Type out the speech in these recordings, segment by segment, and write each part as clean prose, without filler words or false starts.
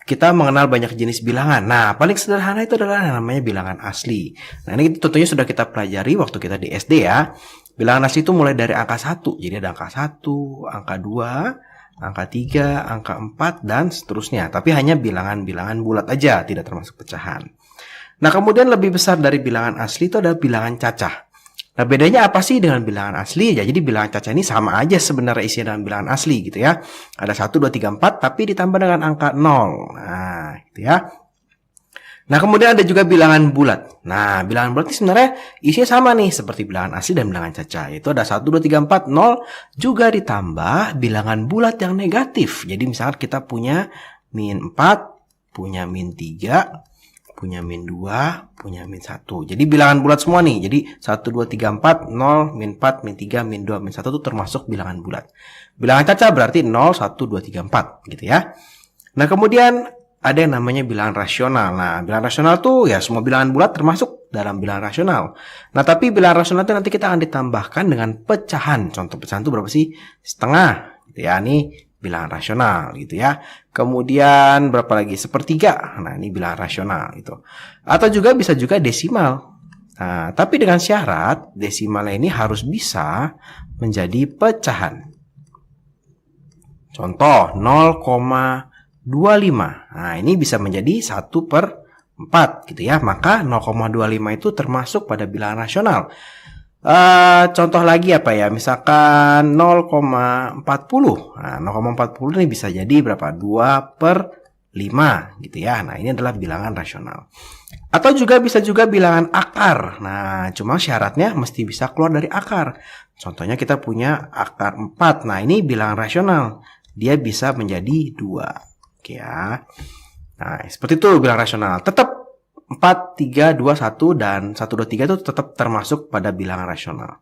kita mengenal banyak jenis bilangan. Nah, paling sederhana itu adalah yang namanya bilangan asli. Nah, ini tentunya sudah kita pelajari waktu kita di SD ya. Bilangan asli itu mulai dari angka 1. Jadi ada angka 1, angka 2, angka 3, angka 4, dan seterusnya. Tapi hanya bilangan-bilangan bulat aja, tidak termasuk pecahan. Nah, kemudian lebih besar dari bilangan asli itu adalah bilangan cacah. Nah, bedanya apa sih dengan bilangan asli? Ya, jadi bilangan cacah ini sama aja sebenarnya isinya dengan bilangan asli gitu ya. Ada 1, 2, 3, 4, tapi ditambah dengan angka 0. Nah, gitu ya. Nah, kemudian ada juga bilangan bulat. Nah, bilangan bulat ini sebenarnya isinya sama nih, seperti bilangan asli dan bilangan cacah. Itu ada 1, 2, 3, 4, 0, juga ditambah bilangan bulat yang negatif. Jadi, misalkan kita punya min 4, punya min 3, punya min 2, punya min 1. Jadi bilangan bulat semua nih. Jadi 1, 2, 3, 4, 0, min 4, min 3, min 2, min 1 itu termasuk bilangan bulat. Bilangan cacah berarti 0, 1, 2, 3, 4 gitu ya. Nah, kemudian ada yang namanya bilangan rasional. Nah, bilangan rasional tuh ya semua bilangan bulat termasuk dalam bilangan rasional. Nah, tapi bilangan rasional itu nanti kita akan ditambahkan dengan pecahan. Contoh pecahan itu berapa sih? Setengah gitu ya. Ini bilangan rasional gitu ya. Kemudian berapa lagi? Sepertiga. Nah, ini bilangan rasional gitu. Atau juga bisa juga desimal. Nah, tapi dengan syarat desimalnya ini harus bisa menjadi pecahan. Contoh 0,25. Nah, ini bisa menjadi 1/4 gitu ya. Maka 0,25 itu termasuk pada bilangan rasional. Contoh lagi apa ya? Misalkan 0,40. Nah, 0,40 ini bisa jadi berapa? 2/5 gitu ya. Nah, ini adalah bilangan rasional. Atau juga bisa juga bilangan akar. Nah, cuma syaratnya mesti bisa keluar dari akar. Contohnya kita punya akar 4. Nah, ini bilangan rasional. Dia bisa menjadi 2. Oke ya. Nah, seperti itu bilangan rasional. Tetap 4, 3, 2, 1, dan 1, 2, 3 itu tetap termasuk pada bilangan rasional.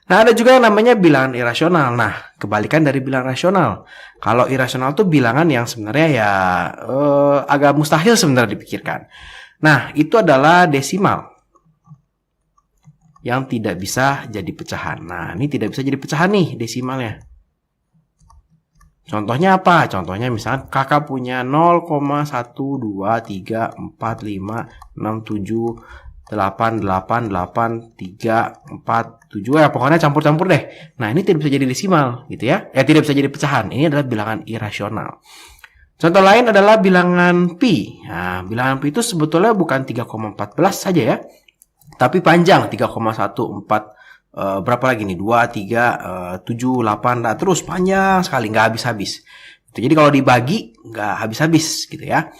Nah, ada juga yang namanya bilangan irasional. Nah, kebalikan dari bilangan rasional. Kalau irasional itu bilangan yang sebenarnya ya agak mustahil sebenarnya dipikirkan. Nah, itu adalah desimal yang tidak bisa jadi pecahan. Nah, ini tidak bisa jadi pecahan nih desimalnya. Contohnya apa? Contohnya misalnya kakak punya 0,1, 2, 3, 4, 5, 6, 7, 8, 8, 8, 3, 4, 7. Ya, pokoknya campur-campur deh. Nah, ini tidak bisa jadi desimal gitu ya. Ya, tidak bisa jadi pecahan. Ini adalah bilangan irasional. Contoh lain adalah bilangan pi. Nah, bilangan pi itu sebetulnya bukan 3,14 saja ya. Tapi panjang 3,14. Berapa lagi nih? 2, 3, 7, 8, nah, terus panjang sekali, nggak habis-habis. Jadi kalau dibagi, nggak habis-habis gitu ya.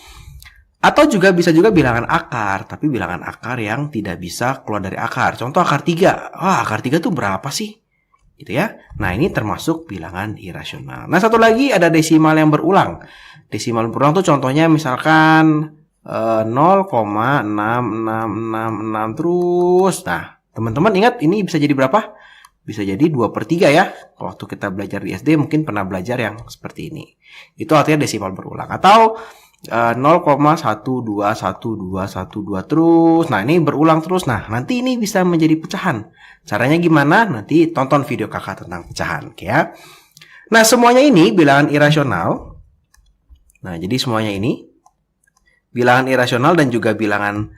Atau juga bisa juga bilangan akar, tapi bilangan akar yang tidak bisa keluar dari akar. Contoh akar 3. Wah, akar 3 tuh berapa sih? Gitu ya. Nah, ini termasuk bilangan irasional. Nah, satu lagi ada desimal yang berulang. Desimal berulang tuh contohnya misalkan 0,6666 terus. Nah, teman-teman ingat ini bisa jadi berapa? Bisa jadi 2/3 ya. Waktu kita belajar di SD mungkin pernah belajar yang seperti ini. Itu artinya desimal berulang. Atau 0,1211212 terus. Nah, ini berulang terus. Nah, nanti ini bisa menjadi pecahan. Caranya gimana? Nanti tonton video kakak tentang pecahan. Oke ya. Nah, semuanya ini bilangan irasional. Nah, jadi semuanya ini bilangan irasional dan juga bilangan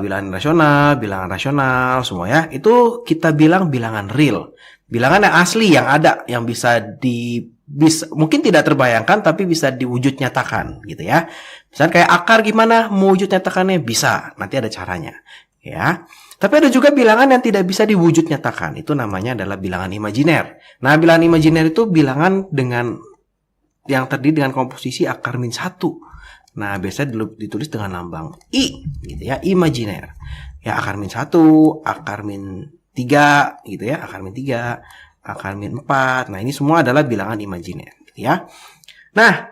irasional, bilangan rasional, semua ya. Itu kita bilang bilangan real. Bilangan yang asli, yang ada, yang bisa mungkin tidak terbayangkan tapi bisa diwujud nyatakan gitu ya. Misalnya kayak akar gimana mewujud nyatakannya? Bisa, nanti ada caranya ya. Tapi ada juga bilangan yang tidak bisa diwujud nyatakan. Itu namanya adalah bilangan imajiner. Nah, bilangan imajiner itu bilangan dengan yang terdiri dengan komposisi akar min 1. Nah, biasanya ditulis dengan lambang I gitu ya, imajiner. Ya, akar min 1, akar min 3 gitu ya, akar min 3, akar min 4. Nah, ini semua adalah bilangan imajiner gitu ya. Nah,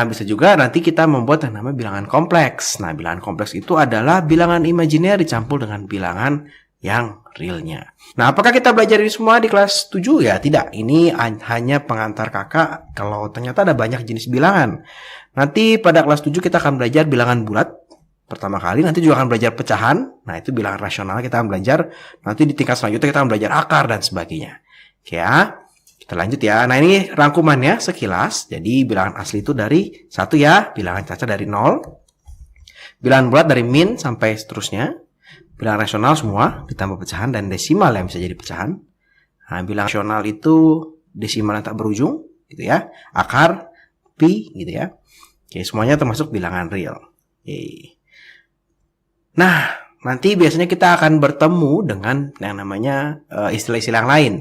bisa juga nanti kita membuat yang namanya bilangan kompleks. Nah, bilangan kompleks itu adalah bilangan imajiner dicampur dengan bilangan yang realnya. Nah, apakah kita belajar ini semua di kelas 7? Ya, tidak. Ini hanya pengantar kakak kalau ternyata ada banyak jenis bilangan. Nanti pada kelas 7 kita akan belajar bilangan bulat pertama kali. Nanti juga akan belajar pecahan. Nah, itu bilangan rasional kita akan belajar. Nanti di tingkat selanjutnya kita akan belajar akar dan sebagainya. Oke ya. Kita lanjut ya. Nah, ini rangkumannya sekilas. Jadi bilangan asli itu dari 1 ya, bilangan cacat dari 0, bilangan bulat dari min sampai seterusnya, bilangan rasional semua ditambah pecahan dan desimal yang bisa jadi pecahan. Nah, bilangan rasional itu desimal yang tak berujung gitu ya, akar, pi gitu ya. Oke, semuanya termasuk bilangan real. Oke. Nah, nanti biasanya kita akan bertemu dengan yang namanya istilah-istilah yang lain,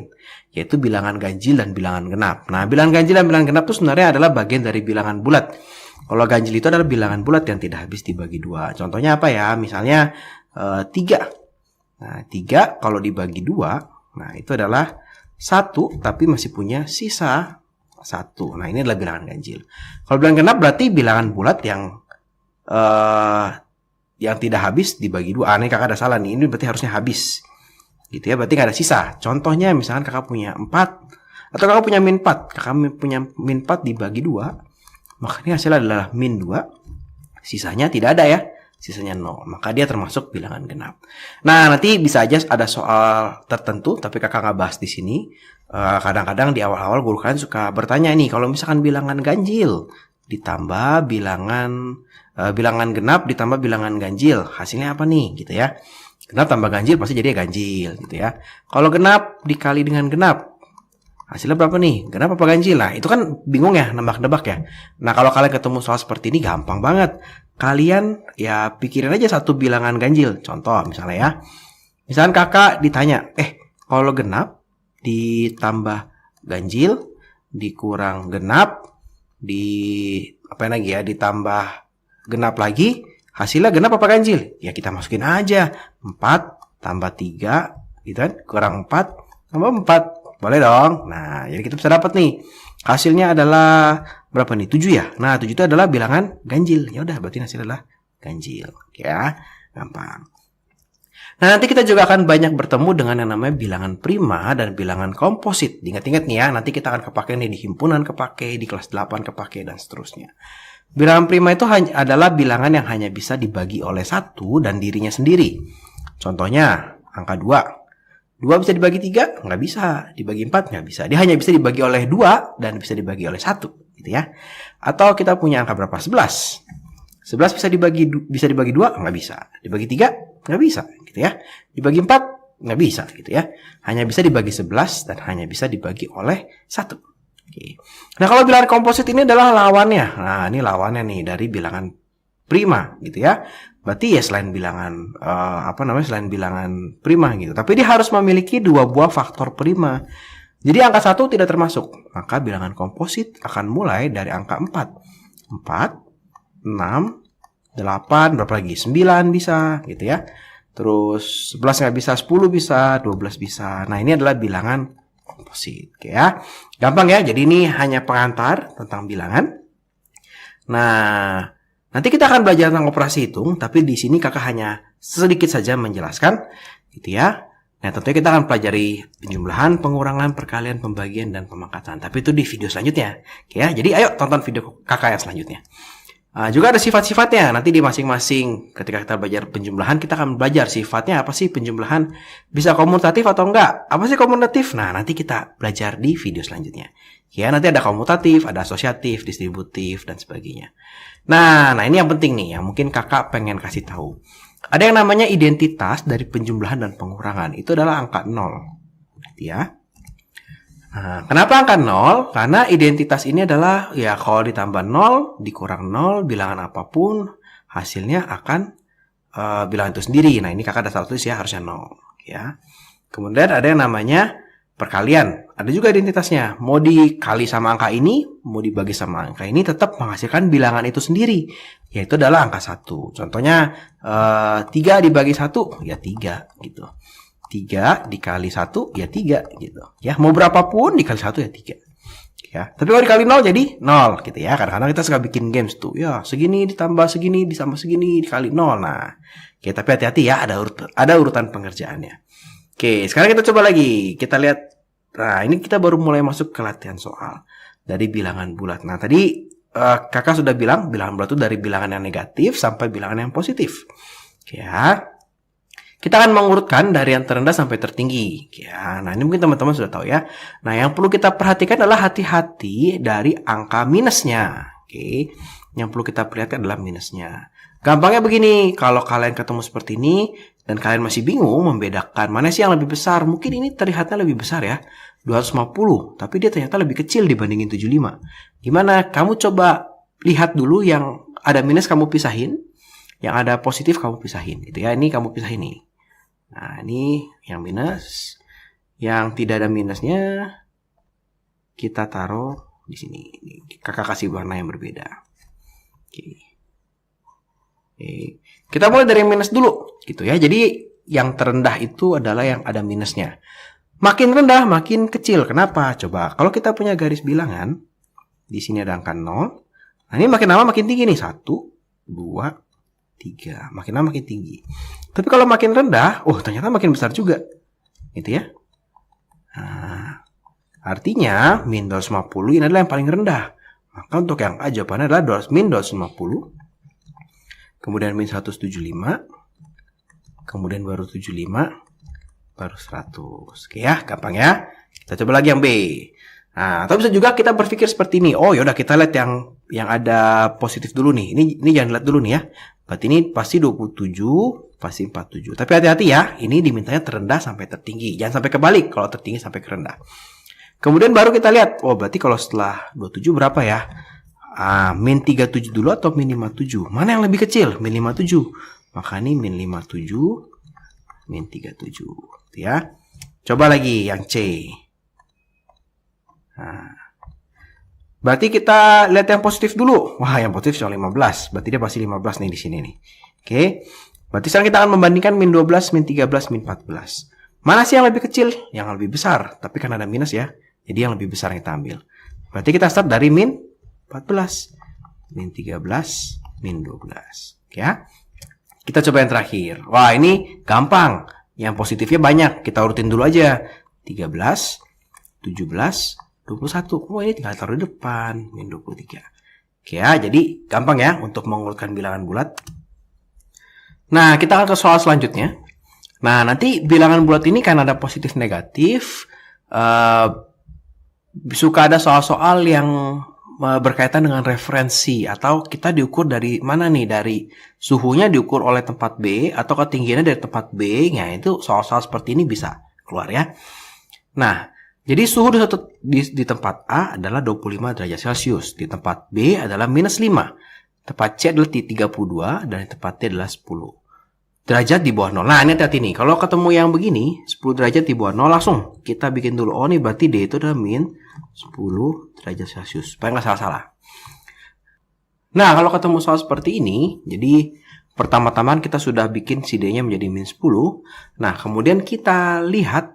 yaitu bilangan ganjil dan bilangan genap. Nah, bilangan ganjil dan bilangan genap itu sebenarnya adalah bagian dari bilangan bulat. Kalau ganjil itu adalah bilangan bulat yang tidak habis dibagi 2. Contohnya apa ya? Misalnya 3. Nah, 3 kalau dibagi 2, nah itu adalah 1 tapi masih punya sisa 1. Nah, ini adalah bilangan ganjil. Kalau bilangan genap berarti bilangan bulat yang tidak habis dibagi 2. Ini kakak ada salah nih. Ini berarti harusnya habis. Gitu ya, berarti nggak ada sisa. Contohnya misalkan kakak punya 4 atau kakak punya min 4. Kakak punya min 4 dibagi 2, maka ini hasilnya adalah min 2. Sisanya tidak ada ya. Sisanya 0. Maka dia termasuk bilangan genap. Nah, nanti bisa aja ada soal tertentu, tapi kakak nggak bahas di sini. Kadang-kadang di awal-awal guru kalian suka bertanya nih, kalau misalkan bilangan ganjil ditambah bilangan genap ditambah bilangan ganjil, hasilnya apa nih gitu ya. Genap tambah ganjil pasti jadi ganjil gitu ya. Kalau genap dikali dengan genap, hasilnya berapa nih? Genap apa ganjil? Nah, itu kan bingung ya, nebak-nebak ya. Nah, kalau kalian ketemu soal seperti ini gampang banget. Kalian ya pikirin aja satu bilangan ganjil. Contoh misalnya ya. Misalkan kakak ditanya, kalau genap ditambah ganjil dikurang genap ditambah genap lagi, hasilnya genap apa ganjil? Ya kita masukin aja 4 tambah 3 gitu kan, kurang 4 tambah 4. Boleh dong. Nah, jadi kita bisa dapat nih. Hasilnya adalah berapa nih? 7 ya. Nah, 7 itu adalah bilangan ganjil. Ya udah, berarti hasilnya adalah ganjil. Ya, gampang. Nah, nanti kita juga akan banyak bertemu dengan yang namanya bilangan prima dan bilangan komposit. Ingat-ingat nih ya, nanti kita akan kepake nih di himpunan kepake, di kelas 8 kepake, dan seterusnya. Bilangan prima itu adalah bilangan yang hanya bisa dibagi oleh satu dan dirinya sendiri. Contohnya, angka 2. 2 bisa dibagi 3? Nggak bisa. Dibagi 4? Nggak bisa. Dia hanya bisa dibagi oleh 2 dan bisa dibagi oleh 1. Gitu ya. Atau kita punya angka berapa? 11. 11 bisa dibagi 2? Nggak bisa. Dibagi 3? Nggak bisa. Gitu ya. Dibagi 4? Nggak bisa. Gitu ya. Hanya bisa dibagi 11 dan hanya bisa dibagi oleh 1. Oke. Nah, kalau bilangan komposit ini adalah lawannya. Nah, ini lawannya nih dari bilangan prima gitu ya. Berarti ya selain bilangan selain bilangan prima gitu. Tapi dia harus memiliki 2 buah faktor prima. Jadi angka 1 tidak termasuk. Maka bilangan komposit akan mulai dari angka 4. 4, 6, 8, berapa lagi? 9 bisa gitu ya. Terus 11 nggak bisa, 10 bisa, 12 bisa. Nah, ini adalah bilangan komposit. Oke ya. Gampang ya. Jadi ini hanya pengantar tentang bilangan. Nah, nanti kita akan belajar tentang operasi hitung, tapi di sini kakak hanya sedikit saja menjelaskan, gitu ya. Nah, tentunya kita akan pelajari penjumlahan, pengurangan, perkalian, pembagian, dan pemangkatan. Tapi itu di video selanjutnya, oke ya. Jadi ayo tonton video kakak yang selanjutnya. Juga ada sifat-sifatnya. Nanti di masing-masing ketika kita belajar penjumlahan, kita akan belajar sifatnya apa sih penjumlahan. Bisa komutatif atau enggak? Apa sih komutatif? Nah, nanti kita belajar di video selanjutnya. Ya, nanti ada komutatif, ada asosiatif, distributif, dan sebagainya. Nah, ini yang penting nih, yang mungkin kakak pengen kasih tahu. Ada yang namanya identitas dari penjumlahan dan pengurangan. Itu adalah angka 0. Ya. Nah, kenapa angka 0? Karena identitas ini adalah, ya kalau ditambah 0, dikurang 0, bilangan apapun, hasilnya akan bilangan itu sendiri. Nah, ini kakak ada salah tulis ya, harusnya 0. Ya. Kemudian ada yang namanya perkalian. Ada juga identitasnya. Mau dikali sama angka ini, mau dibagi sama angka ini, tetap menghasilkan bilangan itu sendiri. Yaitu adalah angka 1. Contohnya, 3 dibagi 1, ya 3 gitu. 3 dikali 1, ya 3 gitu. Ya, mau berapapun dikali 1 ya 3. Ya, tapi kalau dikali 0 jadi 0 gitu ya. Kadang-kadang kita suka bikin games tuh. Ya, segini ditambah segini dikali 0. Nah, oke, tapi hati-hati ya, ada urutan pengerjaannya. Oke, sekarang kita coba lagi. Kita lihat. Nah, ini kita baru mulai masuk ke latihan soal dari bilangan bulat. Nah, tadi kakak sudah bilang bilangan bulat itu dari bilangan yang negatif sampai bilangan yang positif. Oke ya. Kita akan mengurutkan dari yang terendah sampai tertinggi. Ya, nah ini mungkin teman-teman sudah tahu ya. Nah, yang perlu kita perhatikan adalah hati-hati dari angka minusnya. Oke, yang perlu kita perhatikan adalah minusnya. Gampangnya begini, kalau kalian ketemu seperti ini dan kalian masih bingung membedakan mana sih yang lebih besar, mungkin ini terlihatnya lebih besar ya, 250, tapi dia ternyata lebih kecil dibandingin 75. Gimana? Kamu coba lihat dulu yang ada minus kamu pisahin, yang ada positif kamu pisahin, gitu ya. Ini kamu pisahin nih. Nah, ini yang minus, yang tidak ada minusnya kita taruh di sini. Kakak kasih warna yang berbeda. Oke. Kita mulai dari minus dulu, gitu ya. Jadi yang terendah itu adalah yang ada minusnya. Makin rendah, makin kecil. Kenapa? Coba, kalau kita punya garis bilangan, di sini ada angka 0. Nah, ini makin lama makin tinggi nih. 1, 2, 3. Makin lama makin tinggi. Tapi kalau makin rendah, ternyata makin besar juga. Gitu ya. Nah, artinya min 250 ini adalah yang paling rendah. Maka untuk yang A jawabannya adalah min 250. Kemudian min 175. Kemudian baru 75. Baru 100. Oke ya, gampang ya. Kita coba lagi yang B. Nah, atau bisa juga kita berpikir seperti ini. Oh, yaudah kita lihat yang ada positif dulu nih. Ini jangan lihat dulu nih ya. Berarti ini pasti 27, pasti 47. Tapi hati-hati ya, ini dimintanya terendah sampai tertinggi. Jangan sampai kebalik kalau tertinggi sampai ke rendah. Kemudian baru kita lihat, berarti kalau setelah 27 berapa ya? Min 37 dulu atau min 57? Mana yang lebih kecil? Min 57. Maka ini min 57, min 37. Ya. Coba lagi yang C. Nah, berarti kita lihat yang positif dulu. Wah, yang positif cuma 15. Berarti dia pasti 15 nih di sini nih. Oke. Berarti sekarang kita akan membandingkan min 12, min 13, min 14. Mana sih yang lebih kecil? Yang lebih besar. Tapi kan ada minus ya. Jadi yang lebih besar yang kita ambil. Berarti kita start dari min 14, min 13, min 12. Oke ya. Kita coba yang terakhir. Wah, ini gampang. Yang positifnya banyak. Kita urutin dulu aja. 13, 17, 21. Ini tinggal taruh di depan. Min 23. Oke ya, jadi gampang ya untuk mengurutkan bilangan bulat. Nah, kita akan ke soal selanjutnya. Nah, nanti bilangan bulat ini kan ada positif negatif. Suka ada soal-soal yang berkaitan dengan referensi. Atau kita diukur dari mana nih? Dari suhunya diukur oleh tempat B. Atau ketinggiannya dari tempat B. Nah, itu soal-soal seperti ini bisa keluar ya. Nah, jadi suhu di tempat A adalah 25 derajat Celcius. Di tempat B adalah minus 5. Tempat C adalah 32. Dan tempat D adalah 10 derajat di bawah 0. Nah, ini hati-hati nih. Kalau ketemu yang begini, 10 derajat di bawah 0, langsung kita bikin dulu. Oh, ini berarti D itu adalah min 10 derajat Celcius. Supaya nggak salah-salah. Nah, kalau ketemu soal seperti ini, jadi pertama-tama kita sudah bikin si D-nya menjadi min 10. Nah, kemudian kita lihat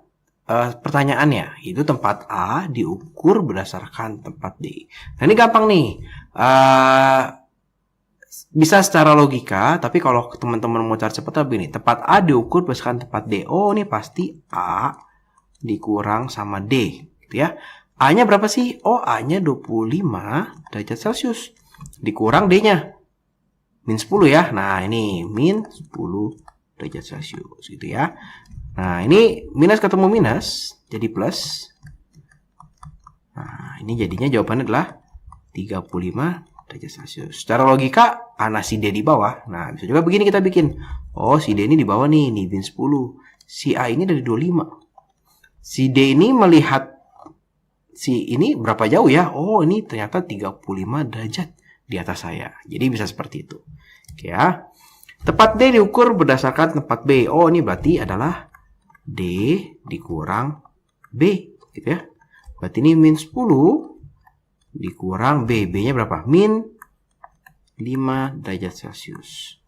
pertanyaannya, itu tempat A diukur berdasarkan tempat D. Nah, ini gampang nih. Bisa secara logika, tapi kalau teman-teman mau cari cepat begini, tempat A diukur berdasarkan tempat D. Oh, ini pasti A dikurang sama D, gitu ya. A-nya berapa sih? Oh, A-nya 25 derajat Celcius. Dikurang D-nya. Min 10 ya. Nah, ini min 10 derajat Celcius, gitu ya. Nah, ini minus ketemu minus, jadi plus. Nah, ini jadinya jawabannya adalah 35 derajat Celcius. Secara logika, ana si D di bawah. Nah, bisa juga begini kita bikin. Oh, si D ini di bawah nih min 10. Si A ini dari 25. Si D ini melihat si ini berapa jauh ya? Oh, ini ternyata 35 derajat di atas saya. Jadi bisa seperti itu. Oke ya. Tempat D diukur berdasarkan tempat B. Oh, ini berarti adalah D dikurang B, gitu ya. Berarti ini min 10 dikurang B. B-nya berapa? Min 5 derajat Celcius.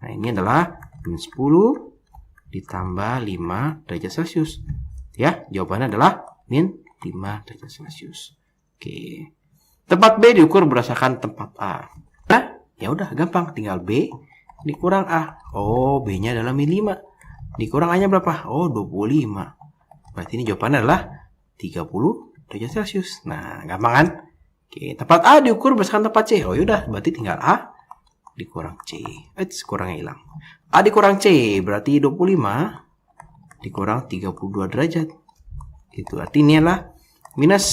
Nah, ini adalah min 10 ditambah 5 derajat Celcius. Ya, jawabannya adalah min 5 derajat Celcius. Oke. Tempat B diukur berdasarkan tempat A. Nah, ya udah gampang, tinggal B dikurang A. Oh, B-nya adalah min 5. Dikurang A-nya berapa? Oh, 25. Berarti ini jawabannya adalah 30 derajat Celcius. Nah, gampang kan? Oke, tempat A diukur berdasarkan tempat C. Oh, yaudah, berarti tinggal A dikurang C. Kurangnya hilang. A dikurang C berarti 25 dikurang 32 derajat. Gitu. Artinya ini adalah minus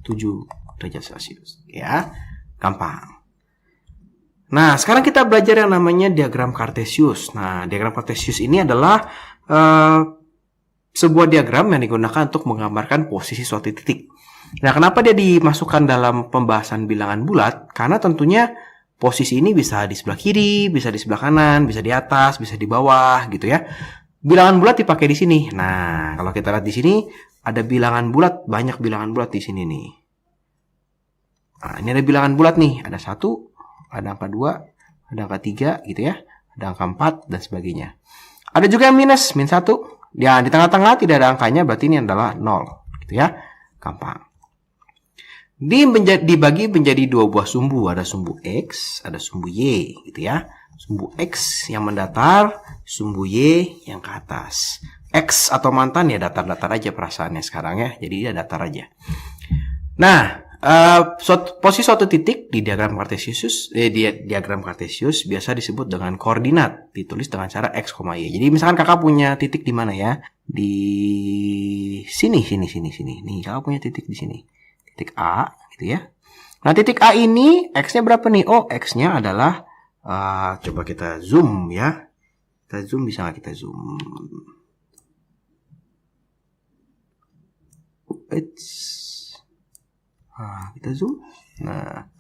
7 derajat Celcius. Ya, gampang. Nah, sekarang kita belajar yang namanya diagram Cartesius. Nah, diagram Cartesius ini adalah sebuah diagram yang digunakan untuk menggambarkan posisi suatu titik. Nah, kenapa dia dimasukkan dalam pembahasan bilangan bulat? Karena tentunya posisi ini bisa di sebelah kiri, bisa di sebelah kanan, bisa di atas, bisa di bawah, gitu ya. Bilangan bulat dipakai di sini. Nah, kalau kita lihat di sini ada bilangan bulat, banyak bilangan bulat di sini nih. Nah, ini ada bilangan bulat nih, ada 1, ada angka 2, ada angka 3, gitu ya. Ada angka 4 dan sebagainya. Ada juga yang minus, min 1. Ya, di tengah-tengah tidak ada angkanya, berarti ini adalah 0, gitu ya. Gampang. Dibagi menjadi dua buah sumbu, ada sumbu X, ada sumbu Y, gitu ya. Sumbu X yang mendatar, sumbu Y yang ke atas. X atau mantan ya datar-datar aja perasaannya sekarang ya, jadi dia datar aja. Nah, posisi suatu titik di diagram Cartesius biasa disebut dengan koordinat, ditulis dengan cara X, Y. Jadi misalkan kakak punya titik di mana ya? Di sini. Nih, kakak punya titik di sini. Titik A, gitu ya. Nah, titik A ini X-nya berapa nih? Oh, X-nya adalah, coba kita zoom ya. Kita zoom, bisa nggak kita zoom? Kita zoom. Nah,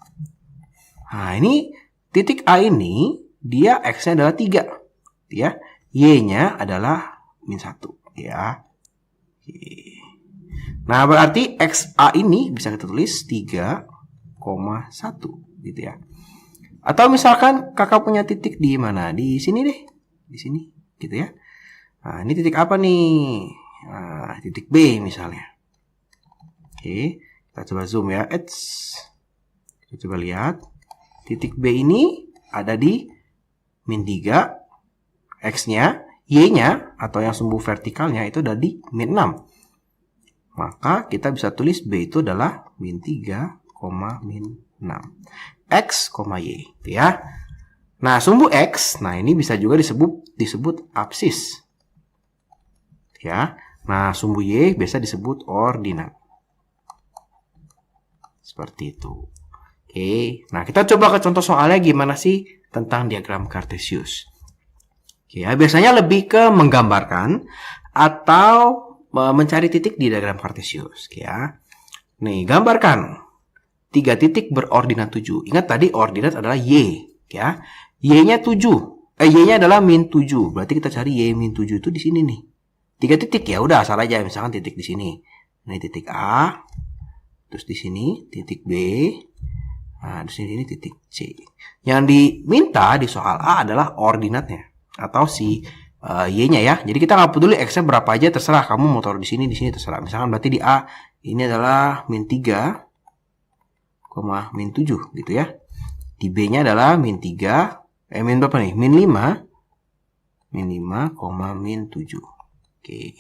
ini titik A ini, dia X-nya adalah 3. Ya. Y-nya adalah min 1. Ya. Oke. Nah, berarti XA ini bisa kita tulis 3,1 gitu ya. Atau misalkan kakak punya titik di mana? Di sini deh. Di sini gitu ya. Nah, ini titik apa nih? Nah, titik B misalnya. Oke, kita coba zoom ya. Kita coba lihat. Titik B ini ada di min 3. X-nya, Y-nya atau yang sumbu vertikalnya itu ada di min 6. Maka kita bisa tulis B itu adalah min 3, min 6. X, Y. Gitu ya. Nah, sumbu X, nah ini bisa juga disebut absis. Ya. Nah, sumbu Y biasa disebut ordinat. Seperti itu. Oke. Nah, kita coba ke contoh soalnya gimana sih tentang diagram Cartesius. Oke, ya, biasanya lebih ke menggambarkan atau mencari titik di diagram Cartesius, ya. Nih, gambarkan 3 titik berordinat 7. Ingat tadi ordinat adalah Y, ya. Y-nya 7. Y-nya adalah min 7. Berarti kita cari Y min 7 itu di sini nih. 3 titik ya, udah asal aja misalkan titik di sini. Ini titik A. Terus di sini titik B. Nah, di sini titik C. Yang diminta di soal A adalah ordinatnya atau si Y-nya ya. Jadi kita nggak peduli X-nya berapa aja, terserah. Kamu mau taruh di sini terserah. Misalkan berarti di A ini adalah min 3, min 7 gitu ya. Di B-nya adalah min 3, min berapa nih? Min 5, min 7. Oke.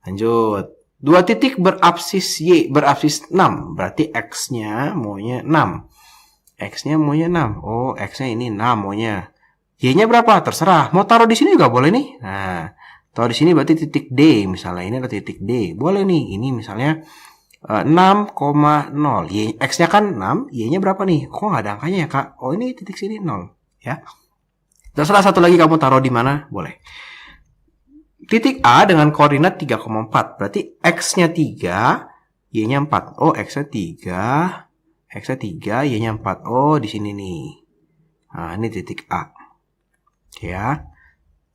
Lanjut. 2 titik berabsis Y, berabsis 6. Berarti X-nya maunya 6. X-nya maunya 6. Oh, X-nya ini 6 maunya. Y-nya berapa? Terserah. Mau taruh di sini juga boleh nih. Nah, taruh di sini berarti titik D. Misalnya ini ada titik D. Boleh nih. Ini misalnya 6,0. X-nya kan 6. Y-nya berapa nih? Kok nggak ada angkanya ya, Kak? Oh, ini titik sini 0. Ya. Terserah satu lagi kamu taruh di mana. Boleh. Titik A dengan koordinat 3,4. Berarti X-nya 3. Y-nya 4. Oh, X-nya 3. X-nya 3. Y-nya 4. Oh, di sini nih. Nah, ini titik A. Ya.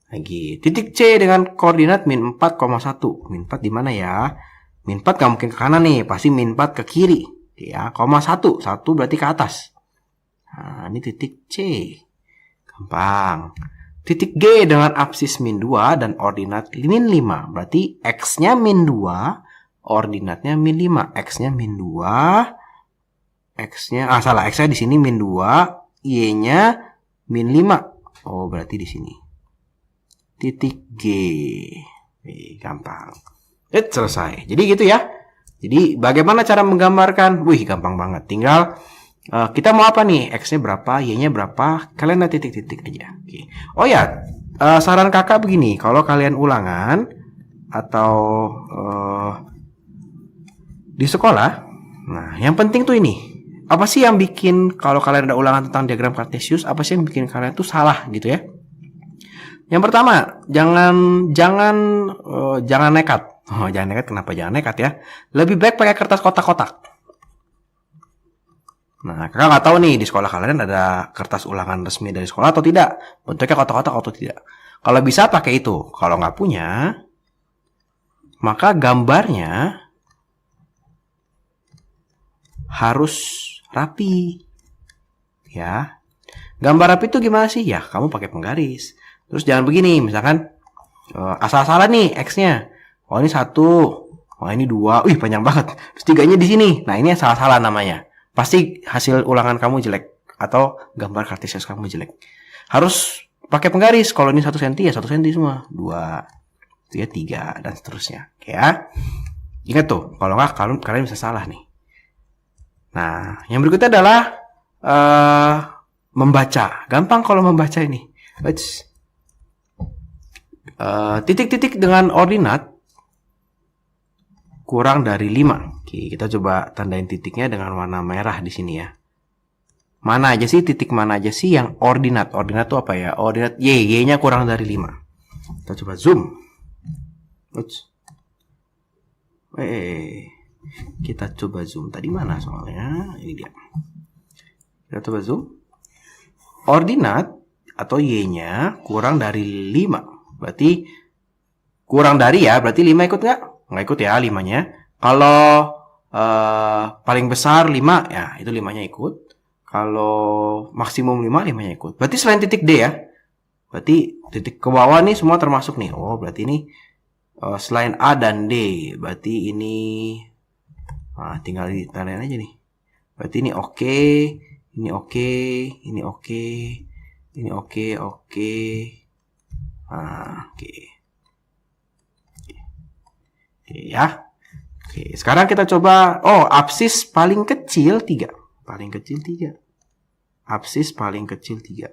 Lagi. Titik C dengan koordinat min 4,1. Min 4 di mana ya? Min 4 gak mungkin ke kanan nih. Pasti min 4 ke kiri. Ya. 1. 1 berarti ke atas. Nah, ini titik C. Gampang. Titik G dengan absis min 2 dan ordinat min 5. Berarti X-nya min 2. Ordinatnya min 5. X-nya min 2. X-nya, salah. X-nya di sini min 2. Y-nya min 5. Oh, berarti di sini. Titik G. Gampang. Selesai. Jadi gitu ya. Jadi bagaimana cara menggambarkan? Wih, gampang banget. Tinggal kita mau apa nih? X-nya berapa? Y-nya berapa? Kalian lihat titik-titik aja. Oke. Oh ya, Saran kakak begini, kalau kalian ulangan atau di sekolah, nah yang penting tuh ini, apa sih yang bikin kalau kalian ada ulangan tentang diagram kartesius, apa sih yang bikin kalian tuh salah gitu ya? Yang pertama, jangan nekat. Oh, jangan nekat. Kenapa jangan nekat ya? Lebih baik pakai kertas kotak-kotak. Nah, kakak nggak tahu nih di sekolah kalian ada kertas ulangan resmi dari sekolah atau tidak, bentuknya kotak-kotak atau tidak. Kalau bisa pakai itu. Kalau nggak punya, maka gambarnya harus rapi. Ya. Gambar rapi itu gimana sih? Ya, kamu pakai penggaris. Terus jangan begini, misalkan asal-asalan nih X-nya. Oh ini 1, oh ini 2, wih panjang banget. Terus 3-nya di sini. Nah ini asal-asalan namanya. Pasti hasil ulangan kamu jelek atau gambar kartesius kamu jelek. Harus pakai penggaris. Kalau ini 1 cm ya 1 cm semua. 2, 3 dan seterusnya. Oke ya. Ingat tuh, kalau nggak kalian bisa salah nih. Nah, yang berikutnya adalah membaca. Gampang kalau membaca ini. Titik-titik dengan ordinat kurang dari 5. Oke, kita coba tandain titiknya dengan warna merah di sini ya. Mana aja sih, titik mana aja sih yang ordinat? Ordinat itu apa ya? Ordinat Y-nya kurang dari 5. Kita coba zoom. Kita coba zoom. Tadi mana soalnya? Ini dia. Kita coba zoom. Ordinat atau Y-nya kurang dari 5. Berarti kurang dari ya, berarti 5 ikut nggak? Nggak ikut ya 5-nya. Kalau paling besar 5, ya itu 5-nya ikut. Kalau maksimum 5-nya ikut. Berarti selain titik D ya. Berarti titik ke bawah nih semua termasuk nih. Oh, berarti ini selain A dan D. Berarti ini tinggal ditandain aja nih. Berarti ini oke, ini oke, ini oke, ini oke, oke. Oke ya. Oke, sekarang kita coba. Oh, absis paling kecil 3. Paling kecil 3. Absis paling kecil 3.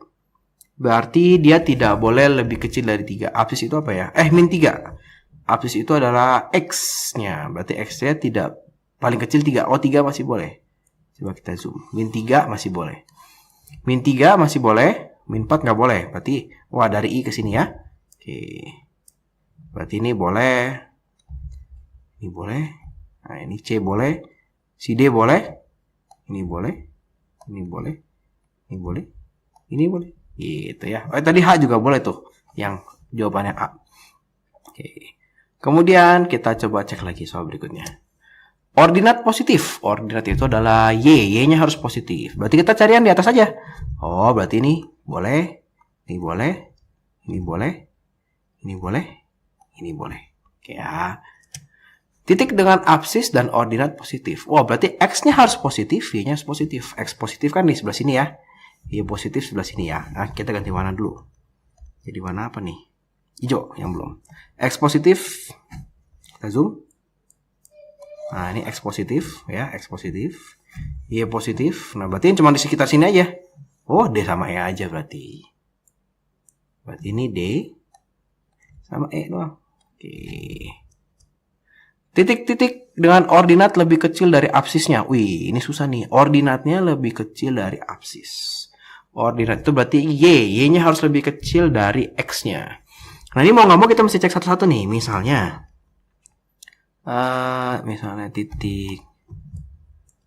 Berarti dia tidak boleh lebih kecil dari 3. Absis itu apa ya? Min 3. Absis itu adalah X-nya. Berarti X-nya tidak paling kecil 3. Oh, 3 masih boleh. Coba kita zoom. Min 3 masih boleh. Min 3 masih boleh. Min 4 nggak boleh. Berarti, dari I ke sini ya. Oke. Berarti ini boleh. Ini boleh. Nah, ini C boleh. Si D boleh. Ini boleh. Ini boleh. Ini boleh. Ini boleh. Gitu ya. Tadi H juga boleh tuh. Yang jawabannya A. Oke. Kemudian kita coba cek lagi soal berikutnya. Ordinat positif. Ordinat itu adalah Y. Y-nya harus positif. Berarti kita cari yang di atas aja. Oh, berarti ini boleh. Ini boleh. Ini boleh. Ini boleh. Ini boleh. Oke ya. Titik dengan absis dan ordinat positif. Berarti X-nya harus positif, Y-nya harus positif. X positif kan di sebelah sini ya. Y positif sebelah sini ya. Nah, kita ganti warna dulu. Jadi warna apa nih? Hijau yang belum. X positif. Kita zoom. Nah, ini X positif ya, X positif. Y positif. Nah, berarti cuma di sekitar sini aja. Oh, D sama E aja berarti. Berarti ini D sama E doang. Oke. Titik-titik dengan ordinat lebih kecil dari absisnya. Wih, ini susah nih. Ordinatnya lebih kecil dari absis. Ordinat itu berarti Y. Y-nya harus lebih kecil dari X-nya. Nah, ini mau nggak mau kita mesti cek satu-satu nih. Misalnya titik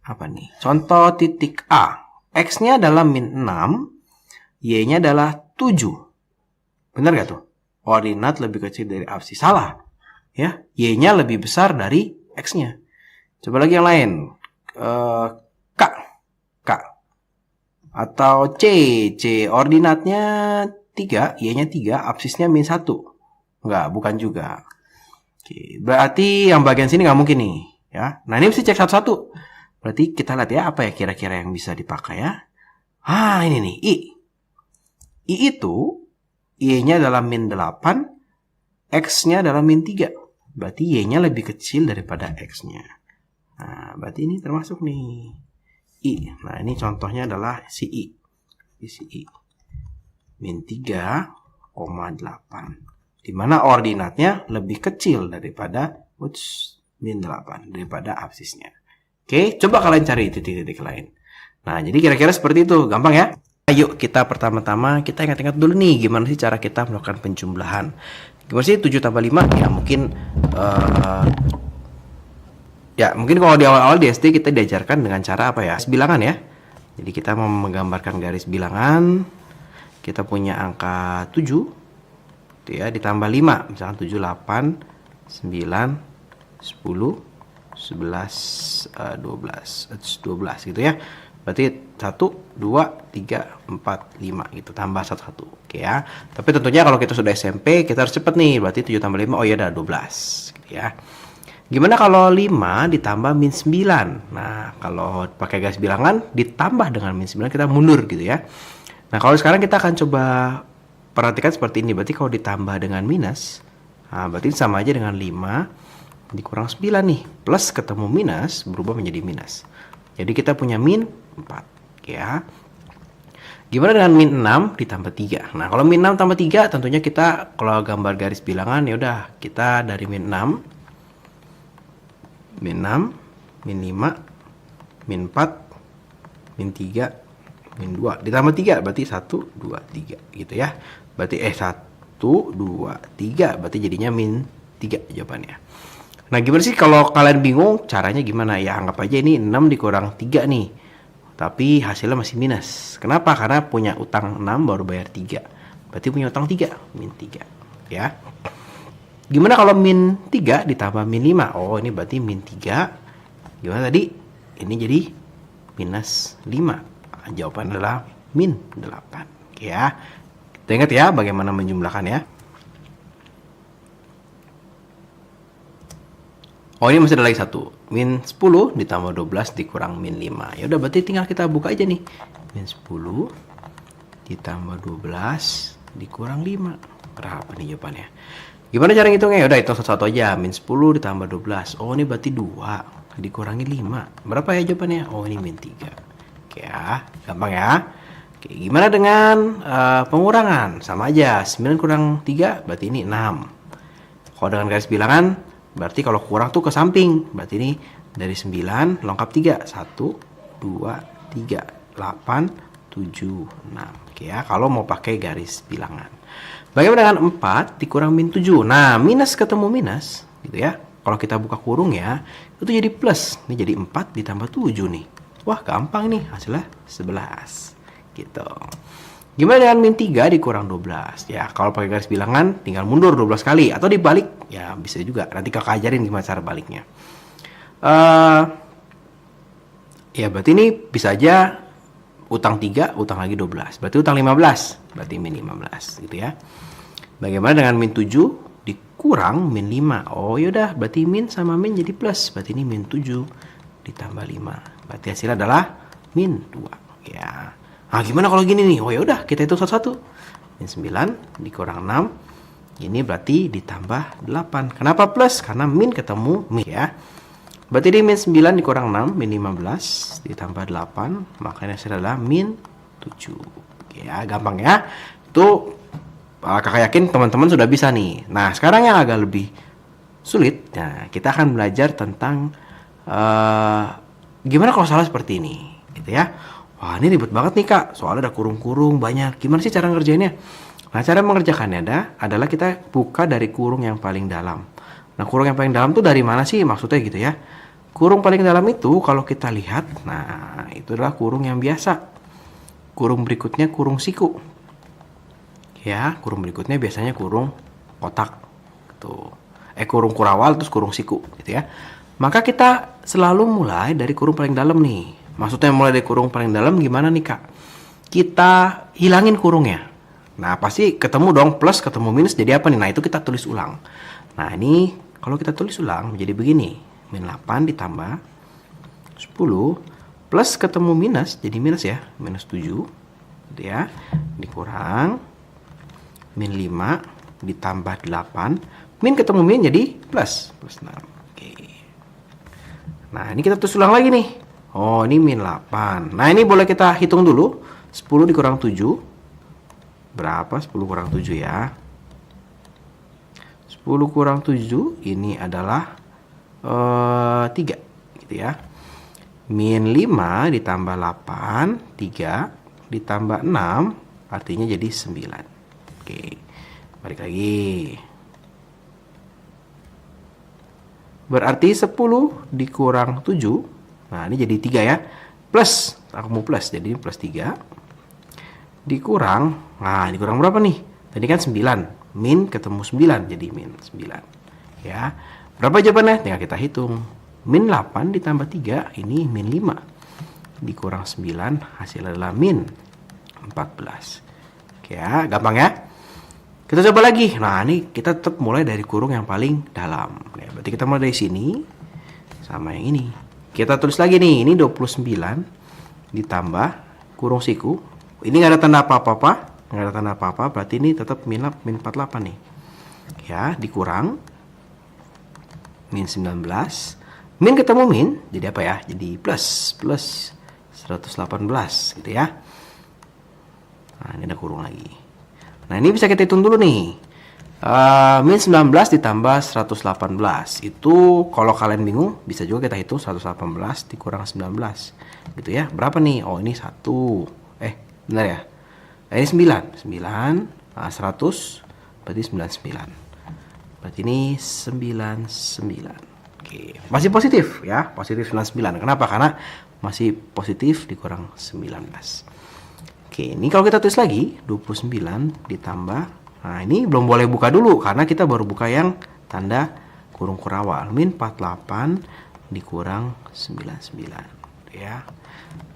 apa nih? Contoh titik A. X-nya adalah min 6. Y-nya adalah 7. Benar gak tuh? Ordinat lebih kecil dari absis. Salah. Ya, Y-nya lebih besar dari X-nya. Coba lagi yang lain. K. Atau C. C ordinatnya 3, Y-nya 3, absisnya min 1. Enggak, bukan juga. Oke, berarti yang bagian sini nggak mungkin nih. Ya. Nah, ini mesti cek satu-satu. Berarti kita lihat ya, apa ya kira-kira yang bisa dipakai ya. Ini nih, I. I itu, Y-nya adalah min 8, X-nya adalah min 3. Berarti Y-nya lebih kecil daripada X-nya. Nah, berarti ini termasuk nih. I. Nah, ini contohnya adalah si I. Si I. Min 3. 8. Dimana ordinatnya lebih kecil daripada min 8 daripada absisnya. Oke, coba kalian cari titik-titik lain. Nah, jadi kira-kira seperti itu, gampang ya. Ayo kita pertama-tama kita ingat-ingat dulu nih gimana sih cara kita melakukan penjumlahan. Gimana sih 7 tambah 5? Ya mungkin kalau di awal-awal di SD kita diajarkan dengan cara apa ya? Bilangan ya. Jadi kita mau menggambarkan garis bilangan. Kita punya angka 7 gitu ya, ditambah 5, misalkan 7, 8, 9, 10, 11, 12 gitu ya. Berarti 1, 2, 3, 4, 5 gitu, tambah 1, oke ya. Tapi tentunya kalau kita sudah SMP kita harus cepet nih, berarti 7 tambah 5, oh ya udah 12 gitu ya. Gimana kalau 5 ditambah min 9? Nah, kalau pakai garis bilangan ditambah dengan min 9 kita mundur gitu ya. Nah, kalau sekarang kita akan coba perhatikan seperti ini. Berarti kalau ditambah dengan minus, nah berarti sama aja dengan 5 dikurang 9 nih. Plus ketemu minus berubah menjadi minus. Jadi kita punya min 4 ya. Gimana dengan min 6 ditambah 3? Nah, kalau min 6 tambah 3 tentunya kita kalau gambar garis bilangan ya udah kita dari min 6, min 5, min 4, min 3, min 2 ditambah 3 berarti 1, 2, 3 gitu ya. Berarti 1, 2, 3 berarti jadinya min 3 jawabannya. Nah, gimana sih kalau kalian bingung caranya gimana? Ya anggap aja ini 6 dikurang 3 nih. Tapi hasilnya masih minus. Kenapa? Karena punya utang 6 baru bayar 3. Berarti punya utang 3, min 3 ya. Gimana kalau min 3 ditambah min 5? Oh, ini berarti min 3. Gimana tadi? Ini jadi minus 5. Jawaban adalah min 8 ya. Kita ingat ya bagaimana menjumlahkan ya. Oh, ini masih ada lagi satu. Min 10 ditambah 12 dikurang min 5. Ya udah berarti tinggal kita buka aja nih. Min 10 ditambah 12 dikurang 5. Berapa nih jawabannya? Gimana cara ngitungnya? Ya udah hitung satu-satu aja. Min 10 ditambah 12. Oh, ini berarti 2 dikurangi 5. Berapa ya jawabannya? Oh, ini min 3. Oke ya, gampang ya. Oke, gimana dengan pengurangan? Sama aja. 9 kurang 3 berarti ini 6. Kalau dengan garis bilangan berarti kalau kurang tuh ke samping. Berarti ini dari 9 lengkap 3. 1, 2, 3, 8, 7, 6. Oke ya, kalau mau pakai garis bilangan. Bagaimana dengan 4 dikurang min 7? Nah, minus ketemu minus gitu ya. Kalau kita buka kurung ya, itu jadi plus. Ini jadi 4 ditambah 7 nih. Wah, gampang nih, hasilnya 11. Gitu. Gimana dengan min 3 dikurang 12? Ya, kalau pakai garis bilangan tinggal mundur 12 kali atau dibalik. Ya, bisa juga. Nanti kakak ajarin gimana cara baliknya. Ya, berarti ini bisa aja utang 3, utang lagi 12. Berarti utang 15. Berarti min 15 gitu ya. Bagaimana dengan min 7 dikurang min 5? Oh, yaudah, berarti min sama min jadi plus. Berarti ini min 7 ditambah 5. Berarti hasilnya adalah min 2. Ya. Nah, gimana kalau gini nih? Oh, ya udah, kita hitung satu-satu. Min 9 dikurang 6. Ini berarti ditambah 8. Kenapa plus? Karena min ketemu min ya. Berarti ini min 9 dikurang 6, min 15 ditambah 8, makanya hasilnya adalah min 7. Ya, gampang ya. Itu kakak yakin teman-teman sudah bisa nih. Nah, sekarang yang agak lebih sulit. Nah, kita akan belajar tentang gimana kalau salah seperti ini, gitu ya. Wah, ini ribet banget nih kak, soalnya ada kurung-kurung banyak. Gimana sih cara ngerjainnya? Nah, cara mengerjakannya adalah kita buka dari kurung yang paling dalam. Nah, kurung yang paling dalam tuh dari mana sih maksudnya gitu ya? Kurung paling dalam itu kalau kita lihat, nah itu adalah kurung yang biasa. Kurung berikutnya kurung siku. Ya, kurung berikutnya biasanya kurung kotak. Tuh. Kurung kurawal terus kurung siku gitu ya. Maka kita selalu mulai dari kurung paling dalam nih. Maksudnya mulai dari kurung paling dalam gimana nih kak? Kita hilangin kurungnya. Nah, pasti ketemu dong plus ketemu minus jadi apa nih? Nah, itu kita tulis ulang. Nah, ini kalau kita tulis ulang menjadi begini. Min 8 ditambah 10 plus ketemu minus jadi minus ya. Minus 7 gitu ya. Dikurang min 5 ditambah 8. Min ketemu min jadi plus 6. Oke. Nah, ini kita tulis ulang lagi nih. Oh, ini min 8. Nah, ini boleh kita hitung dulu. 10 dikurang 7 berapa? 10 kurang 7 ya. 10 kurang 7 ini adalah 3 gitu ya. Min 5 ditambah 8, 3 ditambah 6 artinya jadi 9. Oke, balik lagi. Berarti 10 dikurang 7. Nah, ini jadi 3 ya. Plus, aku mau plus, jadi plus 3. Dikurang, nah dikurang berapa nih? Tadi kan 9. Min ketemu 9, jadi min 9. Ya. Berapa jawabannya? Tinggal kita hitung. Min 8 ditambah 3, ini min 5. Dikurang 9, hasil adalah min 14. Oke ya, gampang ya. Kita coba lagi. Nah, ini kita tetap mulai dari kurung yang paling dalam. Ya, berarti kita mulai dari sini sama yang ini. Kita tulis lagi nih, ini 29 ditambah kurung siku. Ini nggak ada tanda apa-apa, nggak ada tanda apa-apa, berarti ini tetap min 48 nih. Ya, dikurang min 19. Min ketemu min, jadi apa ya? Jadi plus 118 gitu ya. Nah, ini ada kurung lagi. Nah, ini bisa kita hitung dulu nih. Min 19 ditambah 118. Itu kalau kalian bingung, bisa juga kita hitung 118 dikurang 19. Gitu ya. Berapa nih? Oh, ini 1. Benar ya? Ini 9. 9, 100, berarti 99. Berarti ini 99. Oke, masih positif ya. Positif 99. Kenapa? Karena masih positif dikurang 19. Oke, ini kalau kita tulis lagi 29 ditambah, nah ini belum boleh buka dulu karena kita baru buka yang tanda kurung kurawal. Min 48 dikurang 99 ya.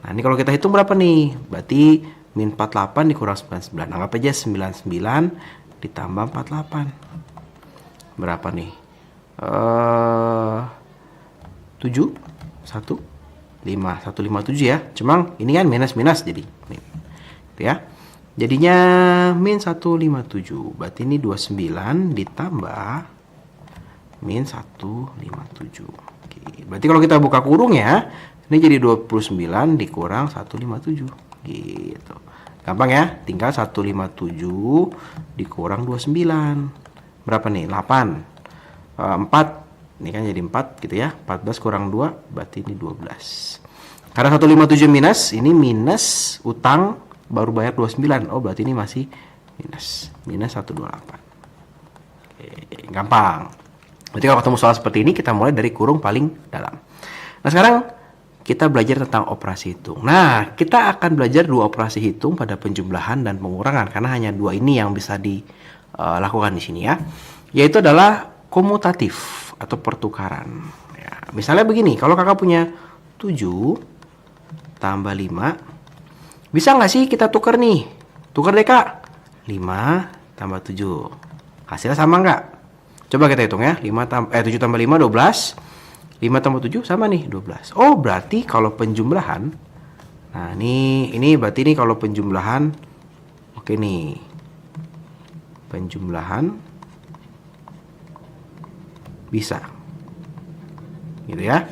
Nah, ini kalau kita hitung berapa nih? Berarti min 48 dikurang 99. Anggap aja 99 ditambah 48. Berapa nih? 7 1 5 157 ya. Cuma ini kan minus jadi min. Gitu ya. Jadinya min 157. Berarti ini 29 ditambah min 157. Oke. Berarti kalau kita buka kurung ya, ini jadi 29 dikurang 157. Gitu. Gampang ya? Tinggal 157 dikurang 29. Berapa nih? 8. 4. Ini kan jadi 4 gitu ya. 14 kurang 2 berarti ini 12. Karena 157 minus, ini minus utang baru bayar 29. Oh, berarti ini masih minus. Minus 128. Oke, gampang. Berarti kalau ketemu soal seperti ini, kita mulai dari kurung paling dalam. Nah, sekarang kita belajar tentang operasi hitung. Nah, kita akan belajar dua operasi hitung pada penjumlahan dan pengurangan. Karena hanya dua ini yang bisa dilakukan di sini ya. Yaitu adalah komutatif atau pertukaran. Ya, misalnya begini, kalau kakak punya 7 tambah 5. Bisa nggak sih kita tukar nih? Tukar deh kak. 5 tambah 7. Hasilnya sama nggak? Coba kita hitung ya. 7 tambah 5, 12. 5 tambah 7 sama nih, 12. Oh, berarti kalau penjumlahan. Nah, ini berarti nih kalau penjumlahan. Oke nih. Penjumlahan bisa. Gitu ya.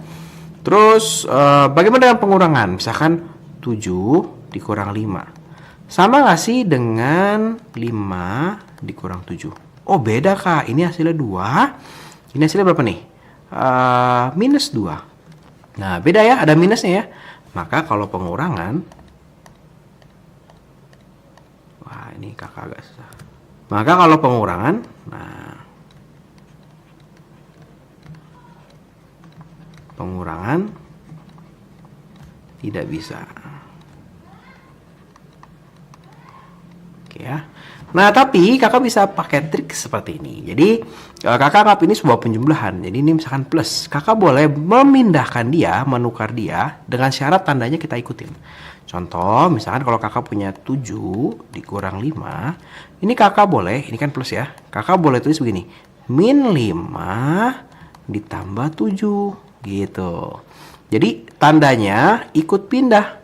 Terus bagaimana dengan pengurangan? Misalkan 7 dikurang 5. Sama nggak sih dengan 5 dikurang 7? Oh, beda kak. Ini hasilnya 2. Ini hasilnya berapa nih? Minus 2. Nah, beda ya. Ada minusnya ya. Maka kalau pengurangan. Wah, ini kakak agak susah. Maka kalau pengurangan. Nah. Pengurangan tidak bisa. Oke ya. Nah, tapi kakak bisa pakai trik seperti ini. Jadi kakak anggap ini sebuah penjumlahan. Jadi ini misalkan plus. Kakak boleh memindahkan dia, menukar dia dengan syarat tandanya kita ikutin. Contoh, misalkan kalau kakak punya 7 dikurang 5. Ini kakak boleh, ini kan plus ya. Kakak boleh tulis begini. Min 5 ditambah 7. Gitu. Jadi tandanya ikut pindah.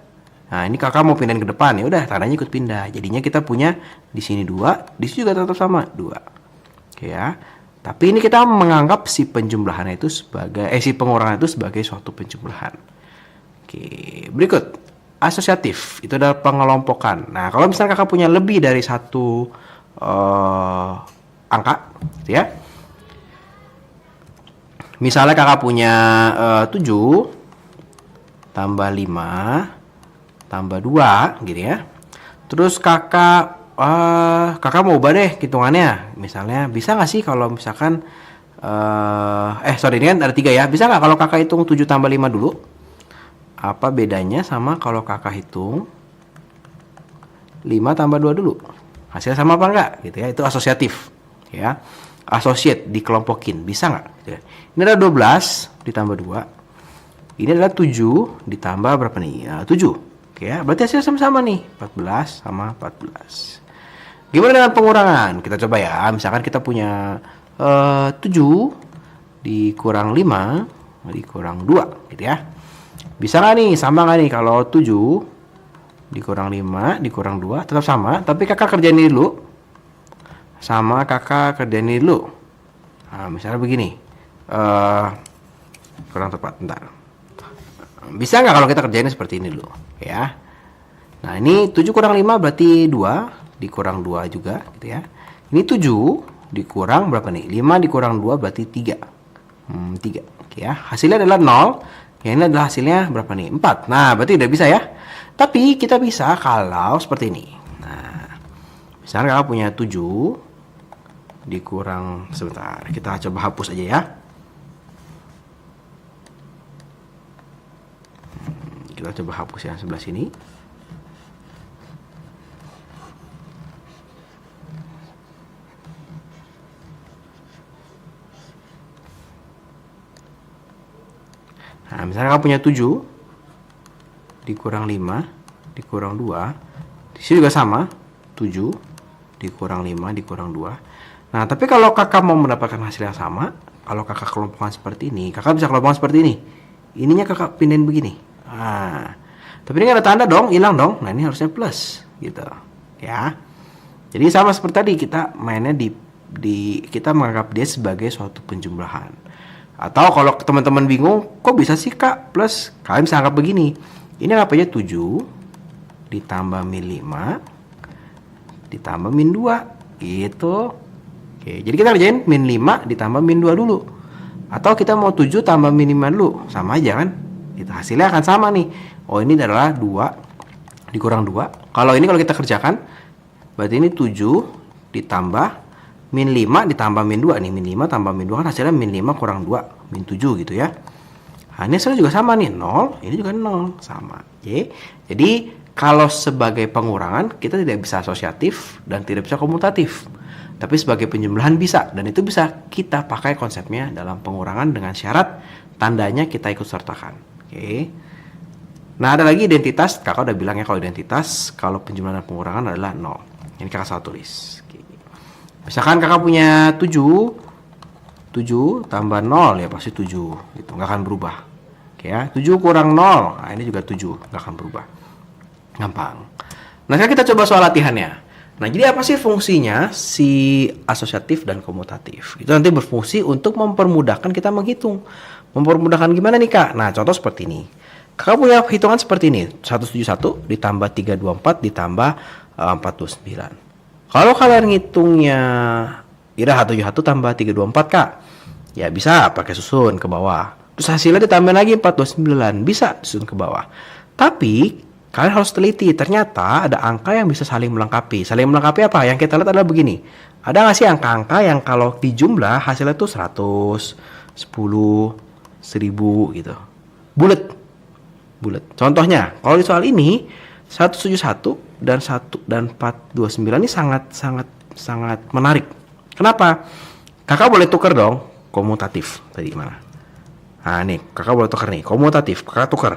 Nah, ini kakak mau pindahin ke depan, ya udah tandanya ikut pindah. Jadinya kita punya di sini 2, di sini juga tetap sama 2. Oke ya. Tapi ini kita menganggap si penjumlahan itu sebagai si pengurangan itu sebagai suatu penjumlahan. Oke, berikut. asosiatif, itu adalah pengelompokan. Nah, kalau misalnya kakak punya lebih dari satu angka, gitu ya. Misalnya kakak punya 7 tambah 5 tambah 2 gitu ya. Terus kakak mau ubah deh hitungannya. Misalnya bisa nggak sih kalau misalkan sorry, ini kan ada 3 ya. Bisa nggak kalau kakak hitung 7 tambah 5 dulu? Apa bedanya sama kalau kakak hitung 5 tambah 2 dulu? Hasilnya sama apa enggak? Gitu ya. Itu asosiatif ya. Associate dikelompokin, bisa nggak? Gitu ya. Ini adalah 12 ditambah 2. Ini adalah 7 ditambah berapa nih? Ya, 7. Oke ya, berarti hasilnya sama-sama nih. 14 sama 14. Gimana dengan pengurangan? Kita coba ya. Misalkan kita punya 7 dikurang 5 dikurang 2 gitu ya. Bisa nggak nih? Sama nggak nih kalau 7 dikurang 5 dikurang 2 tetap sama, tapi kakak kerjain ini dulu. Sama kakak kerjain ini dulu. Nah, misalnya begini. Kurang tepat, bentar. Bisa nggak kalau kita kerjainnya seperti ini dulu ya. Nah, ini 7 kurang 5 berarti 2 dikurang 2 juga gitu ya. Ini 7 dikurang berapa nih? 5 dikurang 2 berarti 3. 3 oke ya. Hasilnya adalah 0. Yang ini adalah hasilnya berapa nih? 4. Nah, berarti udah bisa ya. Tapi kita bisa kalau seperti ini. Nah, misalnya kakak punya 7 dikurang, sebentar, kita coba hapus aja ya. Kita coba hapus yang sebelah sini. Nah, misalnya kamu punya 7 dikurang 5 dikurang 2. Di sini juga sama, 7 dikurang 5 dikurang 2. Nah, tapi kalau kakak mau mendapatkan hasil yang sama, kalau kakak kelompokkan seperti ini, kakak bisa kelompokkan seperti ini. Ininya kakak pindahin begini. Nah, tapi ini ada tanda dong, hilang dong. Nah, ini harusnya plus gitu ya. Jadi sama seperti tadi, kita mainnya kita menganggap dia sebagai suatu penjumlahan. Atau kalau teman-teman bingung, kok bisa sih kak plus? Kalian bisa anggap begini. Ini anggap aja 7 ditambah min 5 ditambah min 2 gitu. Oke, jadi kita kerjain min 5 ditambah min 2 dulu. Atau kita mau 7 tambah min 5 dulu. Sama aja kan? Itu hasilnya akan sama nih. Oh, ini adalah 2 dikurang 2. Kalau ini kalau kita kerjakan, berarti ini 7 ditambah min 5 ditambah min 2 nih. Min 5 tambah min 2 kan hasilnya min 5 kurang 2, min 7 gitu ya. Nah, ini hasilnya juga sama nih, 0, ini juga 0, sama. Oke. Jadi kalau sebagai pengurangan kita tidak bisa asosiatif dan tidak bisa komutatif. Tapi sebagai penjumlahan bisa, dan itu bisa kita pakai konsepnya dalam pengurangan dengan syarat tandanya kita ikut sertakan. Oke. Nah, ada lagi identitas. Kakak udah bilang ya kalau identitas, kalau penjumlahan dan pengurangan adalah 0. Ini kakak salah tulis. Oke. Misalkan kakak punya 7 tambah 0 ya pasti 7 gitu, nggak akan berubah. Oke ya, 7 kurang 0, nah ini juga 7, nggak akan berubah. Gampang. Nah, sekarang kita coba soal latihannya. Nah, jadi apa sih fungsinya si asosiatif dan komutatif? Itu nanti berfungsi untuk mempermudahkan kita menghitung. Mempermudahkan gimana nih kak? Nah, contoh seperti ini. Kakak punya hitungan seperti ini, 171 ditambah 324 ditambah 429. Kalau kalian ngitungnya kira 171 tambah 324 kak, ya bisa pakai susun ke bawah. Terus hasilnya ditambah lagi 429, bisa susun ke bawah. Tapi kalian harus teliti, ternyata ada angka yang bisa saling melengkapi. Saling melengkapi apa? Yang kita lihat adalah begini. Ada nggak sih angka-angka yang kalau dijumlah hasilnya tuh 100, 10, 1000 gitu. Bulat. Contohnya, kalau di soal ini 171 dan 429 ini sangat menarik. Kenapa? Kakak boleh tuker dong, komutatif. Tadi gimana? Nah, nih, kakak boleh tuker nih, komutatif. Kakak tuker.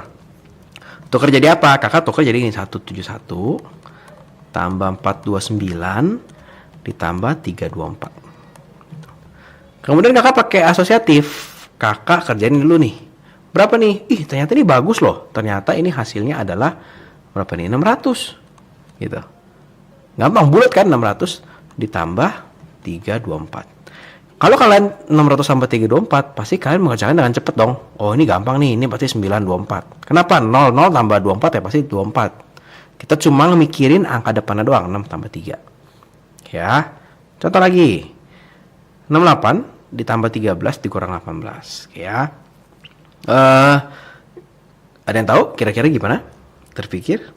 Tuker jadi apa? Kakak tuker jadi ini 171 tambah 429 ditambah 324. Kemudian kakak pakai asosiatif. Kakak kerjain dulu nih. Berapa nih? Ih, ternyata ini bagus loh. Ternyata ini hasilnya adalah berapa nih? 600. Gitu. Gampang, bulat kan 600 ditambah 324. Kalau kalian 600 tambah 324, pasti kalian mengerjakan dengan cepat dong. Oh, ini gampang nih, ini pasti 924. Kenapa? 00 tambah 24 ya pasti 24. Kita cuma mikirin angka depannya doang, 6 tambah 3. Ya. Contoh lagi. 68 ditambah 13 dikurang 18. Ya. Ada yang tahu kira-kira gimana? Terpikir?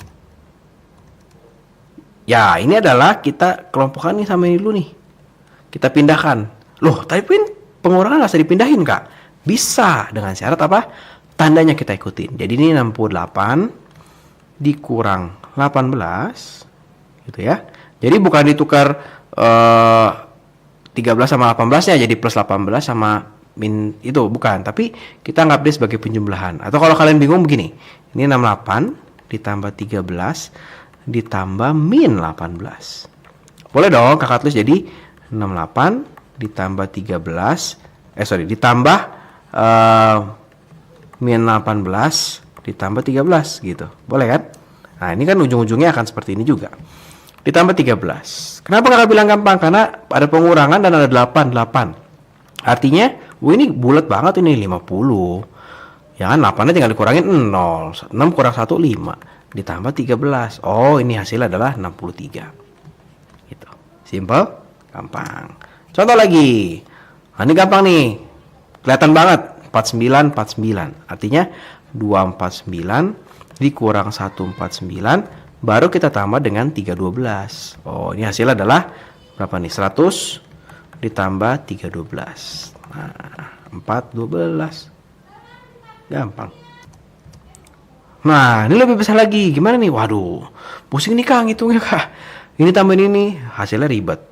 Ya, ini adalah kita kelompokkan nih sama ini dulu nih. Kita pindahkan. Loh, tapi pengurangan nggak usah dipindahin, Kak. Bisa, dengan syarat apa? Tandanya kita ikutin. Jadi ini 68 dikurang 18, gitu ya. Jadi bukan ditukar 13 sama 18 ya, jadi plus 18 sama min itu, bukan. Tapi kita anggap dia sebagai penjumlahan. Atau kalau kalian bingung begini, ini 68 ditambah 13 ditambah min 18. Boleh dong, kakak tulis jadi 68 ditambah 13 ditambah min 18 ditambah 13 gitu. Boleh kan? Nah, ini kan ujung-ujungnya akan seperti ini juga. Ditambah 13. Kenapa kakak bilang gampang? Karena ada pengurangan dan ada 8. Artinya, ini bulat banget ini 50. Ya kan, 8-nya tinggal dikurangin 0. 6 kurang 1, 5. Ditambah 13. Oh, ini hasilnya adalah 63. Gitu. Simple, gampang. Contoh lagi. Nah, ini gampang nih. Kelihatan banget. 49. Artinya 249 dikurang 149. Baru kita tambah dengan 312. Oh, ini hasilnya adalah berapa nih? 100 ditambah 312. Nah, 412. Gampang. Nah, ini lebih besar lagi. Gimana nih? Waduh, pusing nih Kang hitungnya Kak. Ini tambahin ini, hasilnya ribet.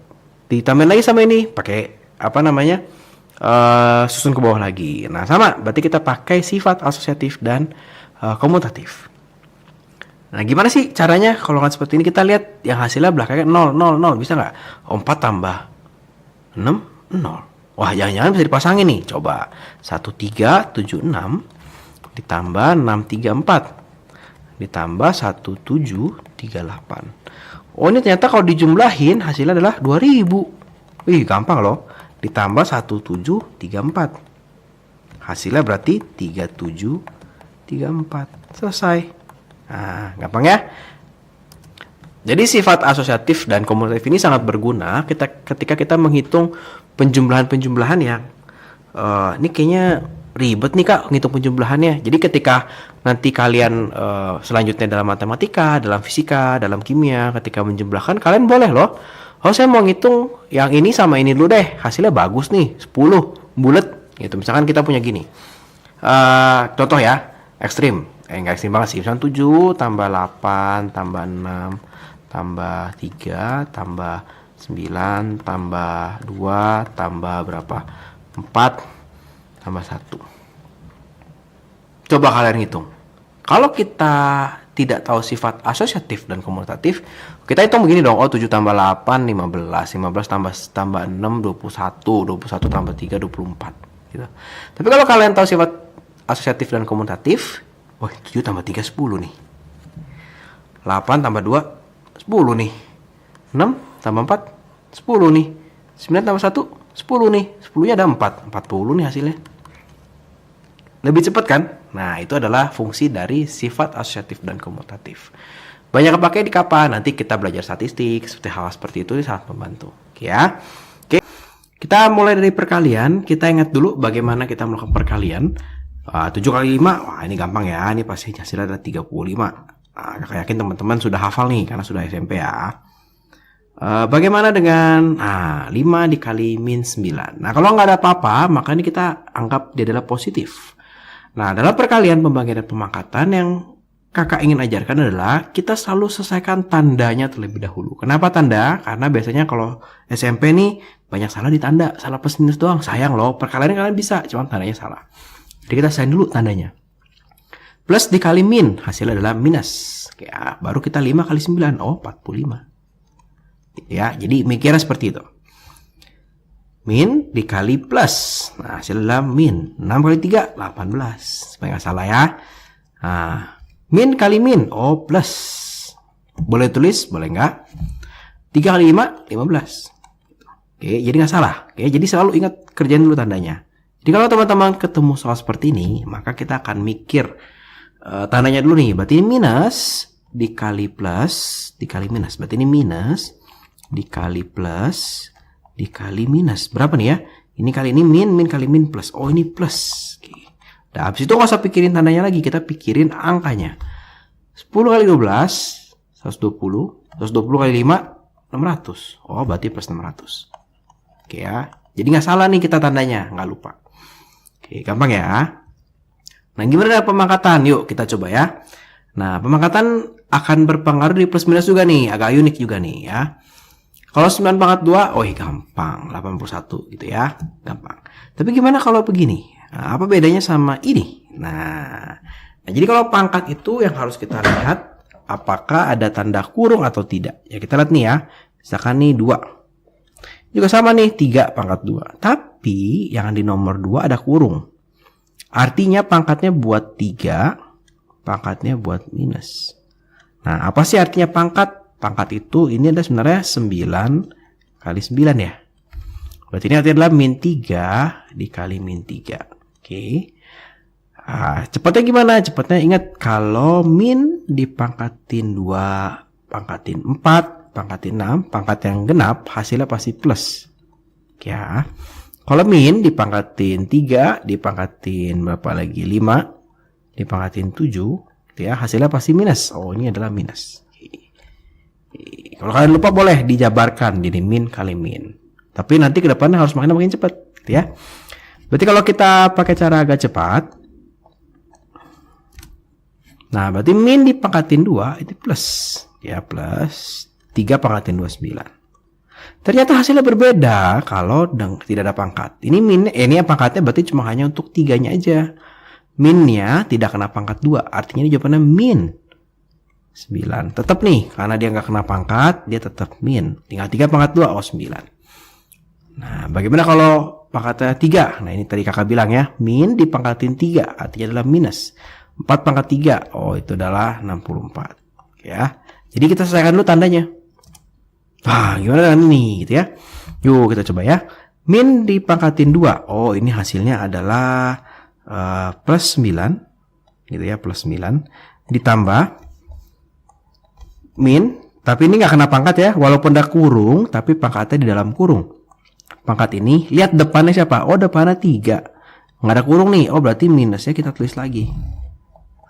Ditambahin lagi sama ini, pakai apa namanya? Susun ke bawah lagi. Nah, sama, berarti kita pakai sifat asosiatif dan komutatif. Nah, gimana sih caranya kalau nggak seperti ini? Kita lihat yang hasilnya belakangnya 0, 0, 0. Bisa nggak? 4 tambah 6, 0. Wah, jangan-jangan bisa dipasangin nih. Coba. 1376 ditambah 634 ditambah 1738. Oh, ini ternyata kalau dijumlahin hasilnya adalah 2000. Wih, gampang loh. Ditambah 1734. Hasilnya berarti 3734. Selesai. Nah, gampang ya. Jadi sifat asosiatif dan komutatif ini sangat berguna ketika kita menghitung penjumlahan-penjumlahan yang ini kayaknya ribet nih Kak ngitung penjumlahannya. Jadi ketika nanti kalian selanjutnya dalam matematika, dalam fisika, dalam kimia, ketika menjumlahkan kalian boleh loh. Oh, saya mau ngitung yang ini sama ini dulu deh. Hasilnya bagus nih, 10 bulat gitu. Misalkan kita punya gini. Contoh ya, ekstrim. Enggak ekstrim banget sih. Misalkan 7 tambah 8 tambah 6 tambah 3 tambah 9 tambah 2 tambah berapa? 4 tambah 1. Coba kalian hitung. Kalau kita tidak tahu sifat asosiatif dan komutatif, kita hitung begini dong. Oh, 7 tambah 8 15, 15 tambah 6 21, 21 tambah 3 24 gitu. Tapi kalau kalian tahu sifat asosiatif dan komutatif, wah, 7 tambah 3 10 nih. 8 tambah 2 10 nih. 6 tambah 4 10 nih. 9 tambah 1 10 nih. 10-nya ada 4. 40 nih hasilnya. Lebih cepat kan? Nah, itu adalah fungsi dari sifat asosiatif dan komutatif. Banyak kepakai di kapan? Nanti kita belajar statistik, seperti hal seperti itu sangat membantu. Oke ya. Oke. Kita mulai dari perkalian. Kita ingat dulu bagaimana kita melakukan perkalian. 7 kali 5, wah ini gampang ya. Ini pasti hasilnya adalah 35. Kakak yakin teman-teman sudah hafal nih karena sudah SMP ya. Bagaimana dengan 5 dikali min 9. Nah, kalau nggak ada apa-apa, maka ini kita anggap dia adalah positif. Nah, dalam perkalian, pembagian, dan pemangkatan yang kakak ingin ajarkan adalah kita selalu selesaikan tandanya terlebih dahulu. Kenapa tanda? Karena biasanya kalau SMP nih banyak salah di tanda, salah plus minus doang. Sayang loh, perkalian kalian bisa, cuma tandanya salah. Jadi kita selesaiin dulu tandanya. Plus dikali min, hasilnya adalah minus. Ya, baru kita 5 kali 9, 45. Ya, jadi mikirnya seperti itu. Min dikali plus. Nah, hasilnya adalah min. 6 kali 3, 18. Supaya nggak salah ya. Nah, min kali min. Plus. Boleh tulis, boleh nggak? 3 kali 5, 15. Oke, jadi nggak salah. Oke, jadi selalu ingat kerjain dulu tandanya. Jadi kalau teman-teman ketemu soal seperti ini, maka kita akan mikir tandanya dulu nih. Berarti ini minus dikali plus dikali minus. Berarti ini minus dikali plus dikali minus. Berapa nih ya? Ini kali ini min kali min plus. Oh, ini plus. Oke. Nah, habis itu nggak usah pikirin tandanya lagi. Kita pikirin angkanya. 10 kali 12, 120. 120 kali 5, 600. Oh, berarti plus 600. Oke ya. Jadi nggak salah nih kita tandanya. Nggak lupa. Oke, gampang ya. Nah, gimana pemangkatan? Yuk kita coba ya. Nah, pemangkatan akan berpengaruh di plus minus juga nih. Agak unik juga nih ya. Kalau 9 pangkat 2, oh gampang. 81 gitu ya. Gampang. Tapi gimana kalau begini? Nah, apa bedanya sama ini? Nah, jadi kalau pangkat itu yang harus kita lihat, apakah ada tanda kurung atau tidak. Ya kita lihat nih ya. Misalkan nih 2. Juga sama nih 3 pangkat 2. Tapi yang di nomor 2 ada kurung. Artinya pangkatnya buat 3, pangkatnya buat minus. Nah, apa sih artinya pangkat? Pangkat itu ini ada sebenarnya 9 kali 9 ya. Berarti ini artinya adalah min 3 dikali min 3. Oke. Nah, cepatnya gimana? Cepatnya ingat kalau min dipangkatin 2, pangkatin 4, pangkatin 6, pangkat yang genap hasilnya pasti plus. Oke ya. Kalau min dipangkatin 3, dipangkatin berapa lagi? 5, dipangkatin 7, gitu ya, hasilnya pasti minus. Oh, ini adalah minus. Kalau kalian lupa boleh dijabarkan jadi min kali min. Tapi nanti ke depannya harus makin cepat, gitu ya. Berarti kalau kita pakai cara agak cepat, nah berarti min dipangkatin 2 itu plus, ya plus 3 pangkatin 29. Ternyata hasilnya berbeda kalau tidak ada pangkat. Ini min, ini yang pangkatnya berarti cuma hanya untuk 3-nya aja. Minnya tidak kena pangkat 2, artinya ini jawabannya min 9. Tetap nih, karena dia nggak kena pangkat, dia tetap min. Tinggal 3 pangkat 2, oh 9. Nah, bagaimana kalau pangkatnya 3? Nah, ini tadi kakak bilang ya, min dipangkatin 3, artinya adalah minus. 4 pangkat 3, oh itu adalah 64. Ya, jadi kita selesaikan dulu tandanya. Nah, gimana dengan ini, gitu ya. Yuk, kita coba ya. Min dipangkatin 2, oh ini hasilnya adalah plus 9, gitu ya, plus 9. Ditambah min, tapi ini nggak kena pangkat ya, walaupun ada kurung, tapi pangkatnya di dalam kurung. Pangkat ini, lihat depannya siapa? Oh, depannya 3. Nggak ada kurung nih, oh berarti minusnya kita tulis lagi.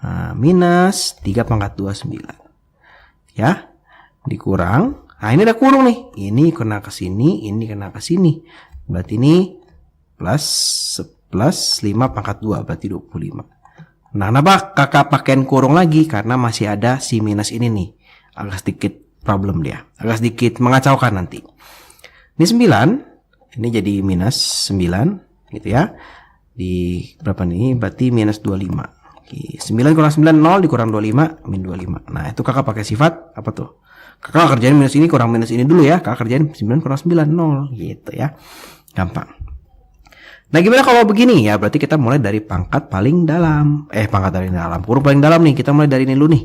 Nah, minus 3 pangkat 29. Ya, dikurang. Nah, ini ada kurung nih. Ini kena ke sini, ini kena ke sini. Berarti ini plus 5 pangkat 2, berarti 25. Nah, kenapa kakak pakein kurung lagi? Karena masih ada si minus ini nih. Agak sedikit problem dia. Agak sedikit mengacaukan nanti. Ini 9. Ini jadi minus 9. Gitu ya. Di berapa nih? Berarti minus 25. Oke. 9 kurang 9, 0. Dikurang 25. Min 25. Nah, itu kakak pakai sifat. Apa tuh? Kakak kerjain minus ini kurang minus ini dulu ya. Kakak kerjain 9 kurang 9, 0. Gitu ya. Gampang. Nah, gimana kalau begini ya? Berarti kita mulai dari pangkat paling dalam. Pangkat paling dalam. Kurung paling dalam nih. Kita mulai dari ini dulu nih.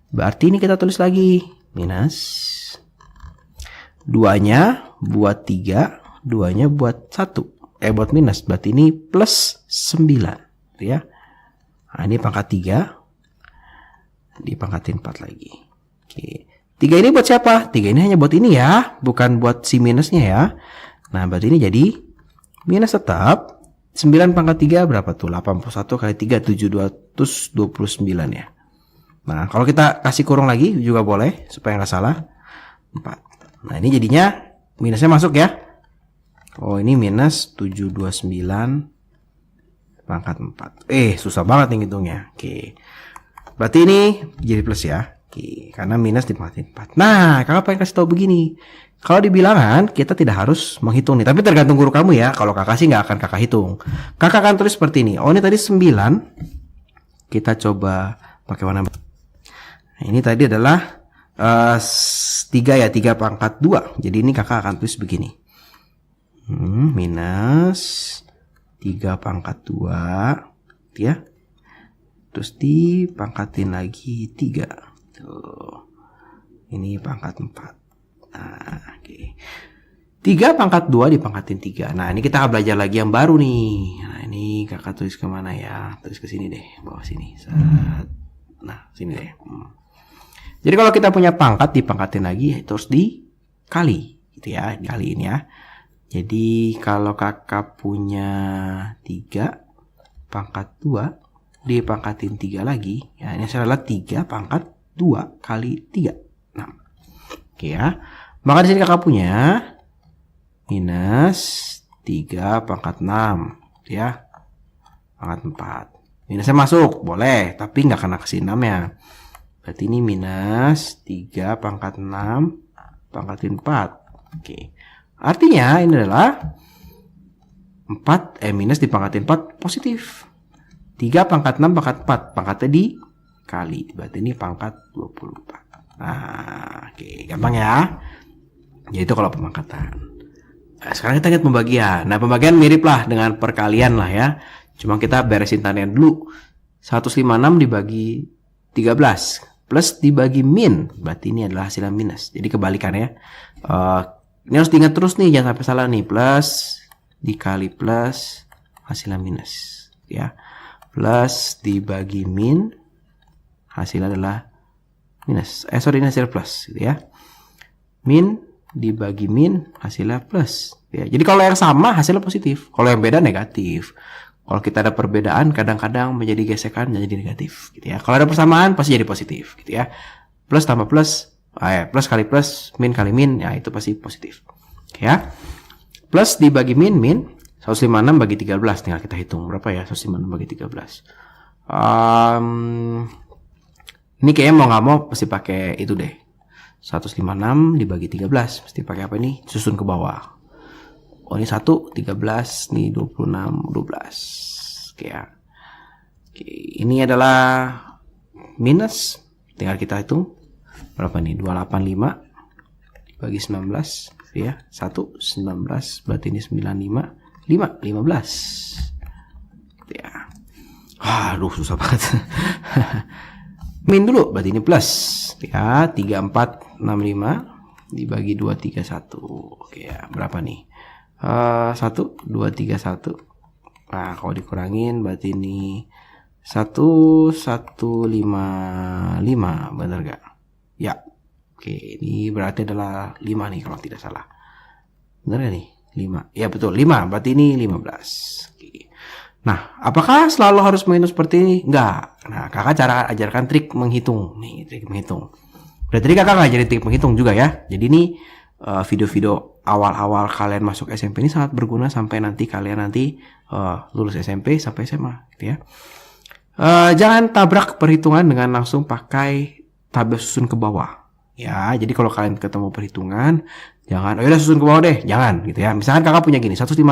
Berarti ini kita tulis lagi. Minus. 2-nya buat 3. 2-nya buat 1. Buat minus. Berarti ini plus 9. Ya. Nah, ini pangkat 3. Dipangkatin 4 lagi. Oke. 3 ini buat siapa? 3 ini hanya buat ini ya. Bukan buat si minusnya ya. Nah, berarti ini jadi minus tetap. 9 pangkat 3 berapa tuh? 81 kali 3, 729 ya. Nah, kalau kita kasih kurung lagi juga boleh. Supaya nggak salah. 4. Nah, ini jadinya minusnya masuk ya. Oh, ini minus 729 pangkat 4. Susah banget nih hitungnya. Oke. Berarti ini jadi plus ya. Oke, karena minus dipangkatin 4. Nah, kakak pengen kasih tahu begini. Kalau di bilangan, kita tidak harus menghitung nih. Tapi tergantung guru kamu ya. Kalau kakak sih nggak akan kakak hitung. Kakak akan tulis seperti ini. Oh, ini tadi 9. Kita coba pakai warna. Nah, ini tadi adalah 3 ya. 3 pangkat 2. Jadi ini kakak akan tulis begini. Minus 3 pangkat 2. Ya. Terus dipangkatin lagi 3. Tuh. Ini pangkat 4. Nah, oke. 3 pangkat 2 dipangkatin 3. Nah, ini kita akan belajar lagi yang baru nih. Nah, ini kakak tulis kemana ya? Tulis ke sini deh, bawah sini. Nah, sini deh. Jadi kalau kita punya pangkat dipangkatin lagi, itu harus dikali, gitu ya, dikaliin ya. Jadi kalau kakak punya 3 pangkat 2 dipangkatin 3 lagi, ya ini adalah 3 pangkat 2 kali 3. Nah, oke ya. Maka di sini kakak punya minus 3 pangkat 6, ya. Pangkat 4. Minusnya masuk, boleh, tapi nggak kena kasih 6 ya. Berarti ini minus 3 pangkat 6 pangkatin 4. Oke. Artinya ini adalah 4 minus dipangkatin 4 positif. 3 pangkat 6 pangkat 4. Pangkatnya dikali. Berarti ini pangkat 24. Nah, oke, gampang ya. Jadi itu kalau pemangkatan. Nah, sekarang kita lihat pembagian. Nah, pembagian mirip lah dengan perkalian lah ya. Cuma kita beresin tandanya dulu. 156 dibagi 13 plus dibagi min. Berarti ini adalah hasilnya minus. Jadi kebalikannya. Ini harus diingat terus nih, jangan sampai salah nih. Plus dikali plus hasilnya minus. Ya. Plus dibagi min hasilnya adalah minus. Ini hasil plus gitu ya. Min dibagi min hasilnya plus ya. Jadi kalau yang sama hasilnya positif, kalau yang beda negatif. Kalau kita ada perbedaan kadang-kadang menjadi gesekan jadi negatif gitu ya. Kalau ada persamaan pasti jadi positif gitu ya. Plus tambah plus, plus kali plus, min kali min, ya itu pasti positif. Oke ya. Plus dibagi min 156 bagi 13, tinggal kita hitung berapa ya 156 bagi 13. Ini kayaknya mau nggak mau pasti pakai itu deh. 156 dibagi 13 mesti pakai apa ini? Susun ke bawah. Oh ini 1, 13, nih 26, 12. Oke ya. Oke, ini adalah minus. Tinggal kita hitung. Berapa nih? 285 dibagi 19. Ya, 1, 19. Berarti ini 95. 5, 15. Ya. Aduh, susah banget. Min dulu, berarti ini plus. Ya, 3465 dibagi 231. Oke ya, berapa nih? 1231. Nah, kalau dikurangin berarti ini 1155, benar gak? Ya. Oke, ini berarti adalah 5 nih kalau tidak salah. Benar gak nih? 5. Ya betul, 5. Berarti ini 15. Oke. Nah, apakah selalu harus menghitung seperti ini? Enggak. Nah, kakak cara ajarkan trik menghitung. Nih, trik menghitung. Udah tadi kakak ngajarin trik menghitung juga ya. Jadi ini video-video awal-awal kalian masuk SMP ini sangat berguna sampai nanti kalian lulus SMP sampai SMA gitu ya. Jangan tabrak perhitungan dengan langsung pakai tabel susun ke bawah. Ya, jadi kalau kalian ketemu perhitungan, jangan, udah susun ke bawah deh, jangan gitu ya. Misalkan kakak punya gini, 156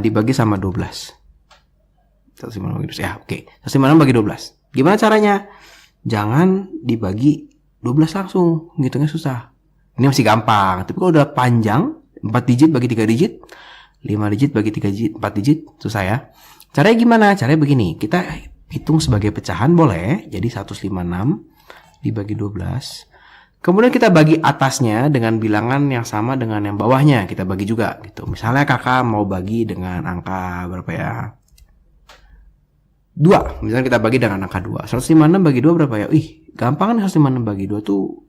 dibagi sama 12. 156 bagi 12. Ya, oke. 156 bagi 12. Gimana caranya? Jangan dibagi 12 langsung, ngitungnya susah. Ini masih gampang. Tapi kalau udah panjang, 4 digit bagi 3 digit, 5 digit bagi 3 digit, 4 digit, susah ya. Caranya gimana? Caranya begini, kita hitung sebagai pecahan boleh. Jadi 156 dibagi 12. Kemudian kita bagi atasnya dengan bilangan yang sama dengan yang bawahnya. Kita bagi juga gitu. Misalnya kakak mau bagi dengan angka berapa ya? 2. Misalnya kita bagi dengan angka 2. 156 bagi 2 berapa ya? Gampang kan 156 bagi 2 tuh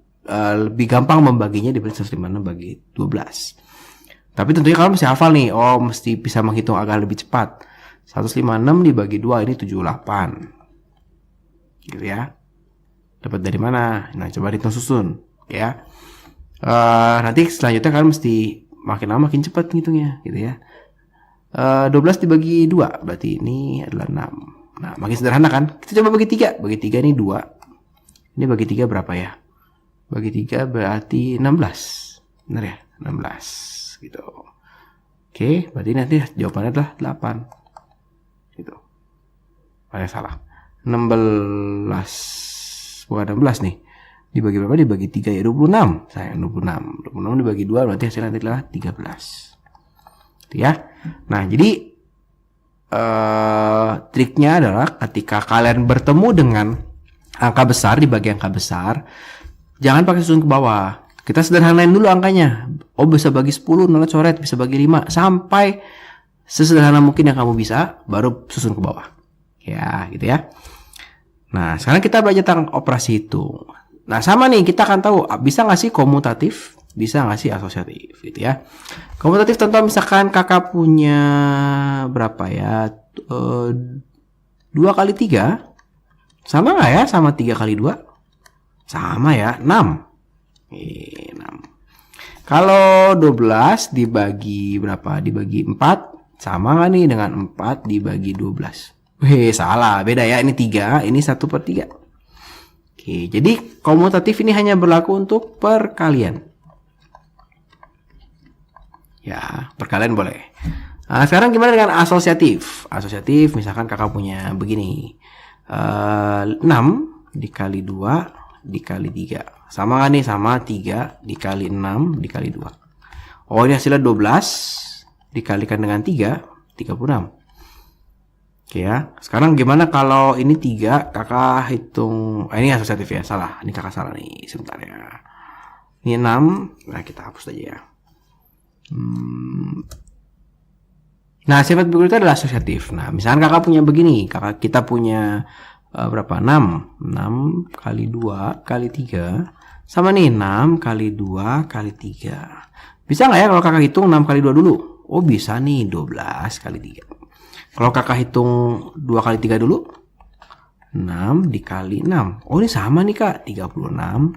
lebih gampang membaginya dibanding 156 bagi 12. Tapi tentunya kalian mesti hafal nih. Oh, mesti bisa menghitung agak lebih cepat. 156 dibagi 2 ini 78. Gitu ya. Dapat dari mana? Nah, coba dihitung susun ya. Nanti selanjutnya kalian mesti makin lama makin cepat ngitungnya gitu ya. 12 dibagi 2 berarti ini adalah 6. Nah, makin sederhana kan? Kita coba bagi 3. Bagi 3 ini 2. Ini bagi 3 berapa ya? Bagi 3 berarti 16. Benar ya? 16 gitu. Oke, berarti nanti jawabannya adalah 8. Gitu. Ada salah. 16. Bukan 16 nih. Dibagi berapa? Dibagi 3 ya 26. Sayang 26. 26 dibagi 2 berarti hasilnya nanti adalah 13. Gitu ya. Nah, jadi triknya adalah ketika kalian bertemu dengan angka besar di bagian angka besar, jangan pakai susun ke bawah. Kita sederhanain dulu angkanya. Oh, bisa bagi 10, nolnya coret, bisa bagi 5. Sampai sesederhana mungkin yang kamu bisa, baru susun ke bawah. Ya, gitu ya. Nah, sekarang kita belajar tentang operasi hitung. Nah, sama nih, kita akan tahu, bisa nggak sih komutatif? Bisa nggak sih asosiatif, gitu ya. Komutatif contoh misalkan kakak punya berapa ya? 2 kali 3. Sama nggak ya sama 3 kali 2? Sama ya, 6. 6. Kalau 12 dibagi berapa? Dibagi 4, sama nggak nih dengan 4 dibagi 12? Salah, beda ya. Ini 3, ini 1/3. Oke, jadi komutatif ini hanya berlaku untuk perkalian. Ya, perkalian boleh. Nah, sekarang gimana dengan asosiatif? Asosiatif misalkan kakak punya begini. 6 dikali 2 dikali 3. Sama nggak nih? Sama 3 dikali 6 dikali 2. Oh, ini hasilnya 12 dikalikan dengan 3, 36. Oke ya. Sekarang gimana kalau ini 3, kakak hitung. Ini asosiatif ya, salah. Ini kakak salah nih, sebentar ya. Ini 6, nah kita hapus aja ya. Nah, sifat berikutnya adalah asosiatif. Nah, misalkan kakak punya begini, kita punya berapa? 6 kali 2 kali 3 sama nih 6 kali 2 kali 3. Bisa nggak ya kalau kakak hitung 6 kali 2 dulu? Oh, bisa nih, 12 kali 3. Kalau kakak hitung 2 kali 3 dulu, 6 dikali 6. Oh, ini sama nih kak, 36.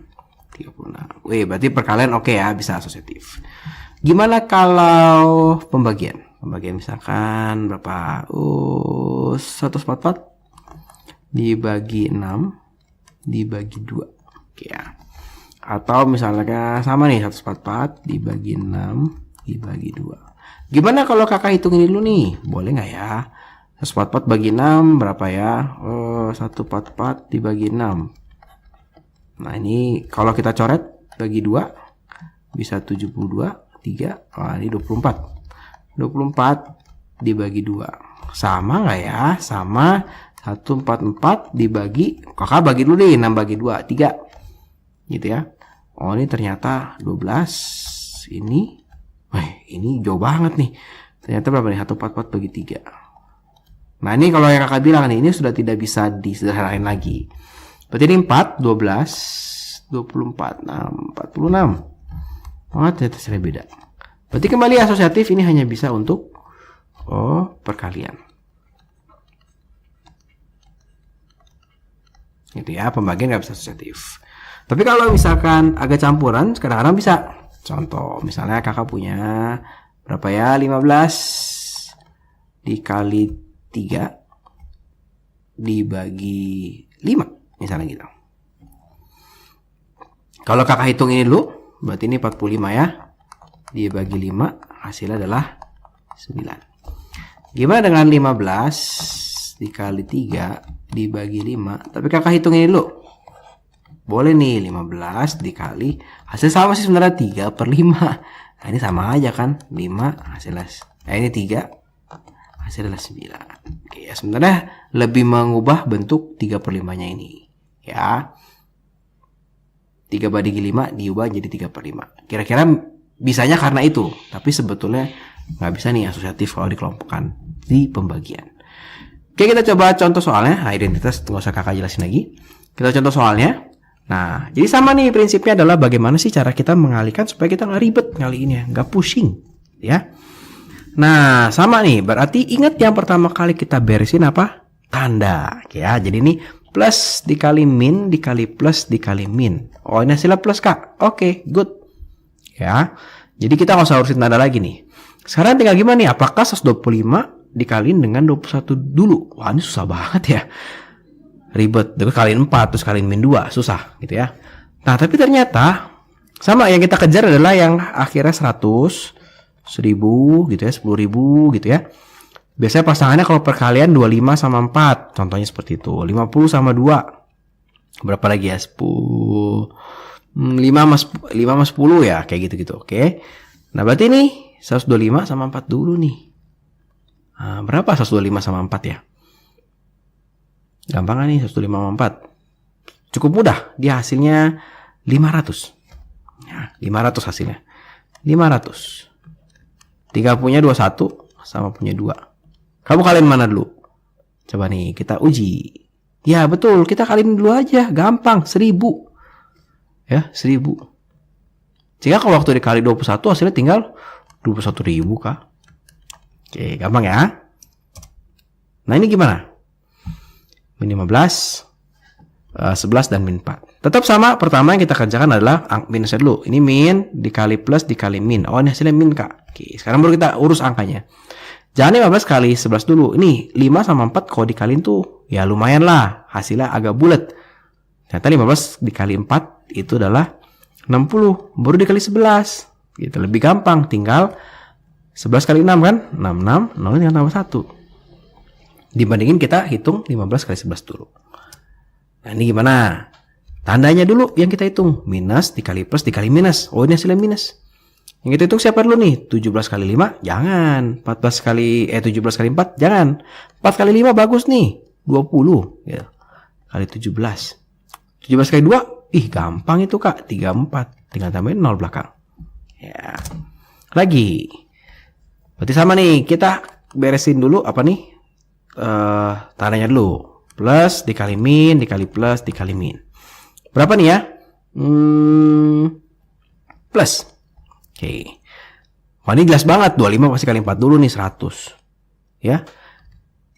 Wih, berarti perkalian oke ya, bisa asosiatif. Gimana kalau pembagian? Pembagian misalkan berapa? 144 dibagi 6 dibagi 2. Oke ya. Atau misalnya sama nih, 144 dibagi 6 dibagi 2. Gimana kalau kakak hitung ini dulu nih? Boleh nggak ya? 144 bagi 6 berapa ya? 144 dibagi 6. Nah, ini kalau kita coret bagi 2 bisa 72, 3. Wah, ini 24. 24 dibagi 2. Sama nggak ya? Sama. 144 dibagi, kakak bagi dulu deh, 6 bagi 2, 3. Gitu ya. Oh, ini ternyata 12. Ini jauh banget nih. Ternyata berapa nih? 144 bagi 3. Nah, ini kalau yang kakak bilang nih, ini sudah tidak bisa disederhanain lagi. Berarti ini 4, 12, 24, 6, 46. Oh, ternyata sudah beda. Berarti kembali asosiatif ini hanya bisa untuk perkalian. Gitu ya, pembagian nggak bisa asosiatif. Tapi kalau misalkan agak campuran, kadang-kadang bisa. Contoh, misalnya kakak punya berapa ya? 15 dikali 3 dibagi 5. Misalnya gitu. Kalau kakak hitung ini dulu, berarti ini 45 ya. Dibagi 5, hasilnya adalah 9. Gimana dengan 15 dikali 3 dibagi 5? Tapi kakak hitung ini dulu. Boleh nih, 15 dikali, hasil sama sih sebenarnya 3/5. Nah, ini sama aja kan, 5 hasilnya. Ini 3 hasilnya 9. Oke, ya sebenarnya lebih mengubah bentuk 3/5-nya ini. Ya. 3 bagi 5 diubah jadi 3/5. Kira-kira bisanya karena itu. Tapi sebetulnya nggak bisa nih asosiatif kalau dikelompokkan di pembagian. Oke, kita coba contoh soalnya. Nah, identitas nggak usah kakak jelasin lagi. Kita contoh soalnya. Nah, jadi sama nih prinsipnya adalah bagaimana sih cara kita mengalihkan supaya kita nggak ribet ngalihinnya, nggak pusing, ya. Nah, sama nih. Berarti ingat yang pertama kali kita beresin apa? Tanda, ya. Jadi ini plus dikali min dikali plus dikali min. Oh, ini hasilnya plus kak. Oke, good. Ya. Jadi kita nggak usah urusin tanda lagi nih. Sekarang tinggal gimana nih? Apakah 125 dikaliin dengan 21 dulu? Wah, ini susah banget ya. Ribet, terus kaliin 4, terus kaliin min 2, susah gitu ya. Nah, tapi ternyata sama yang kita kejar adalah yang akhirnya 100, 1000 gitu ya, 10.000 gitu ya. Biasanya pasangannya kalau perkalian 25 sama 4, contohnya seperti itu. 50 sama 2. Berapa lagi ya? 10 5 sama 10 ya, kayak gitu-gitu, oke. Nah, berarti nih 125 sama 4 dulu nih. Nah, berapa 125 sama 4 ya? Gampang kan nih 105 sama 4. Cukup mudah, dia hasilnya 500. Nah, 500 hasilnya. 500. 3 punya 21 sama punya 2. Kamu kalian mana dulu? Coba nih kita uji. Ya betul, kita kaliin dulu aja. Gampang, 1000. Ya, 1000. Sehingga kalau waktu dikali 21 hasilnya tinggal 21.000 kak. Oke, gampang ya. Nah ini gimana? Min 15, 11 dan min 4. Tetap sama, pertama yang kita kerjakan adalah minusnya dulu. Ini min dikali plus dikali min. Oh ini hasilnya min kak. Oke, sekarang baru kita urus angkanya. Jangan 15 kali 11 dulu. Ini 5 sama 4 kalau dikaliin tuh ya lumayan lah. Hasilnya agak bulat. Ternyata 15 dikali 4 itu adalah 60. Baru dikali 11. Gitu, lebih gampang. Tinggal 11 kali 6 kan? 66, 0 tinggal tambah 1. Dibandingin kita hitung 15 kali 11 dulu. Nah ini gimana? Tandanya dulu yang kita hitung. Minus dikali plus dikali minus. Oh ini hasilnya minus. Yang kita hitung siapa dulu nih? 17 kali 5? Jangan. 17 kali 4? Jangan. 4 kali 5 bagus nih. 20. Ya. Kali 17. 17 kali 2? Ih gampang itu kak. 34. Tinggal tambahin 0 belakang. Ya. Lagi. Berarti sama nih. Kita beresin dulu apa nih? Tandanya dulu. Plus dikali min dikali plus dikali min. Berapa nih ya? Plus. Oke. Wah ini jelas banget. 25 pasti kali 4 dulu nih 100. Ya.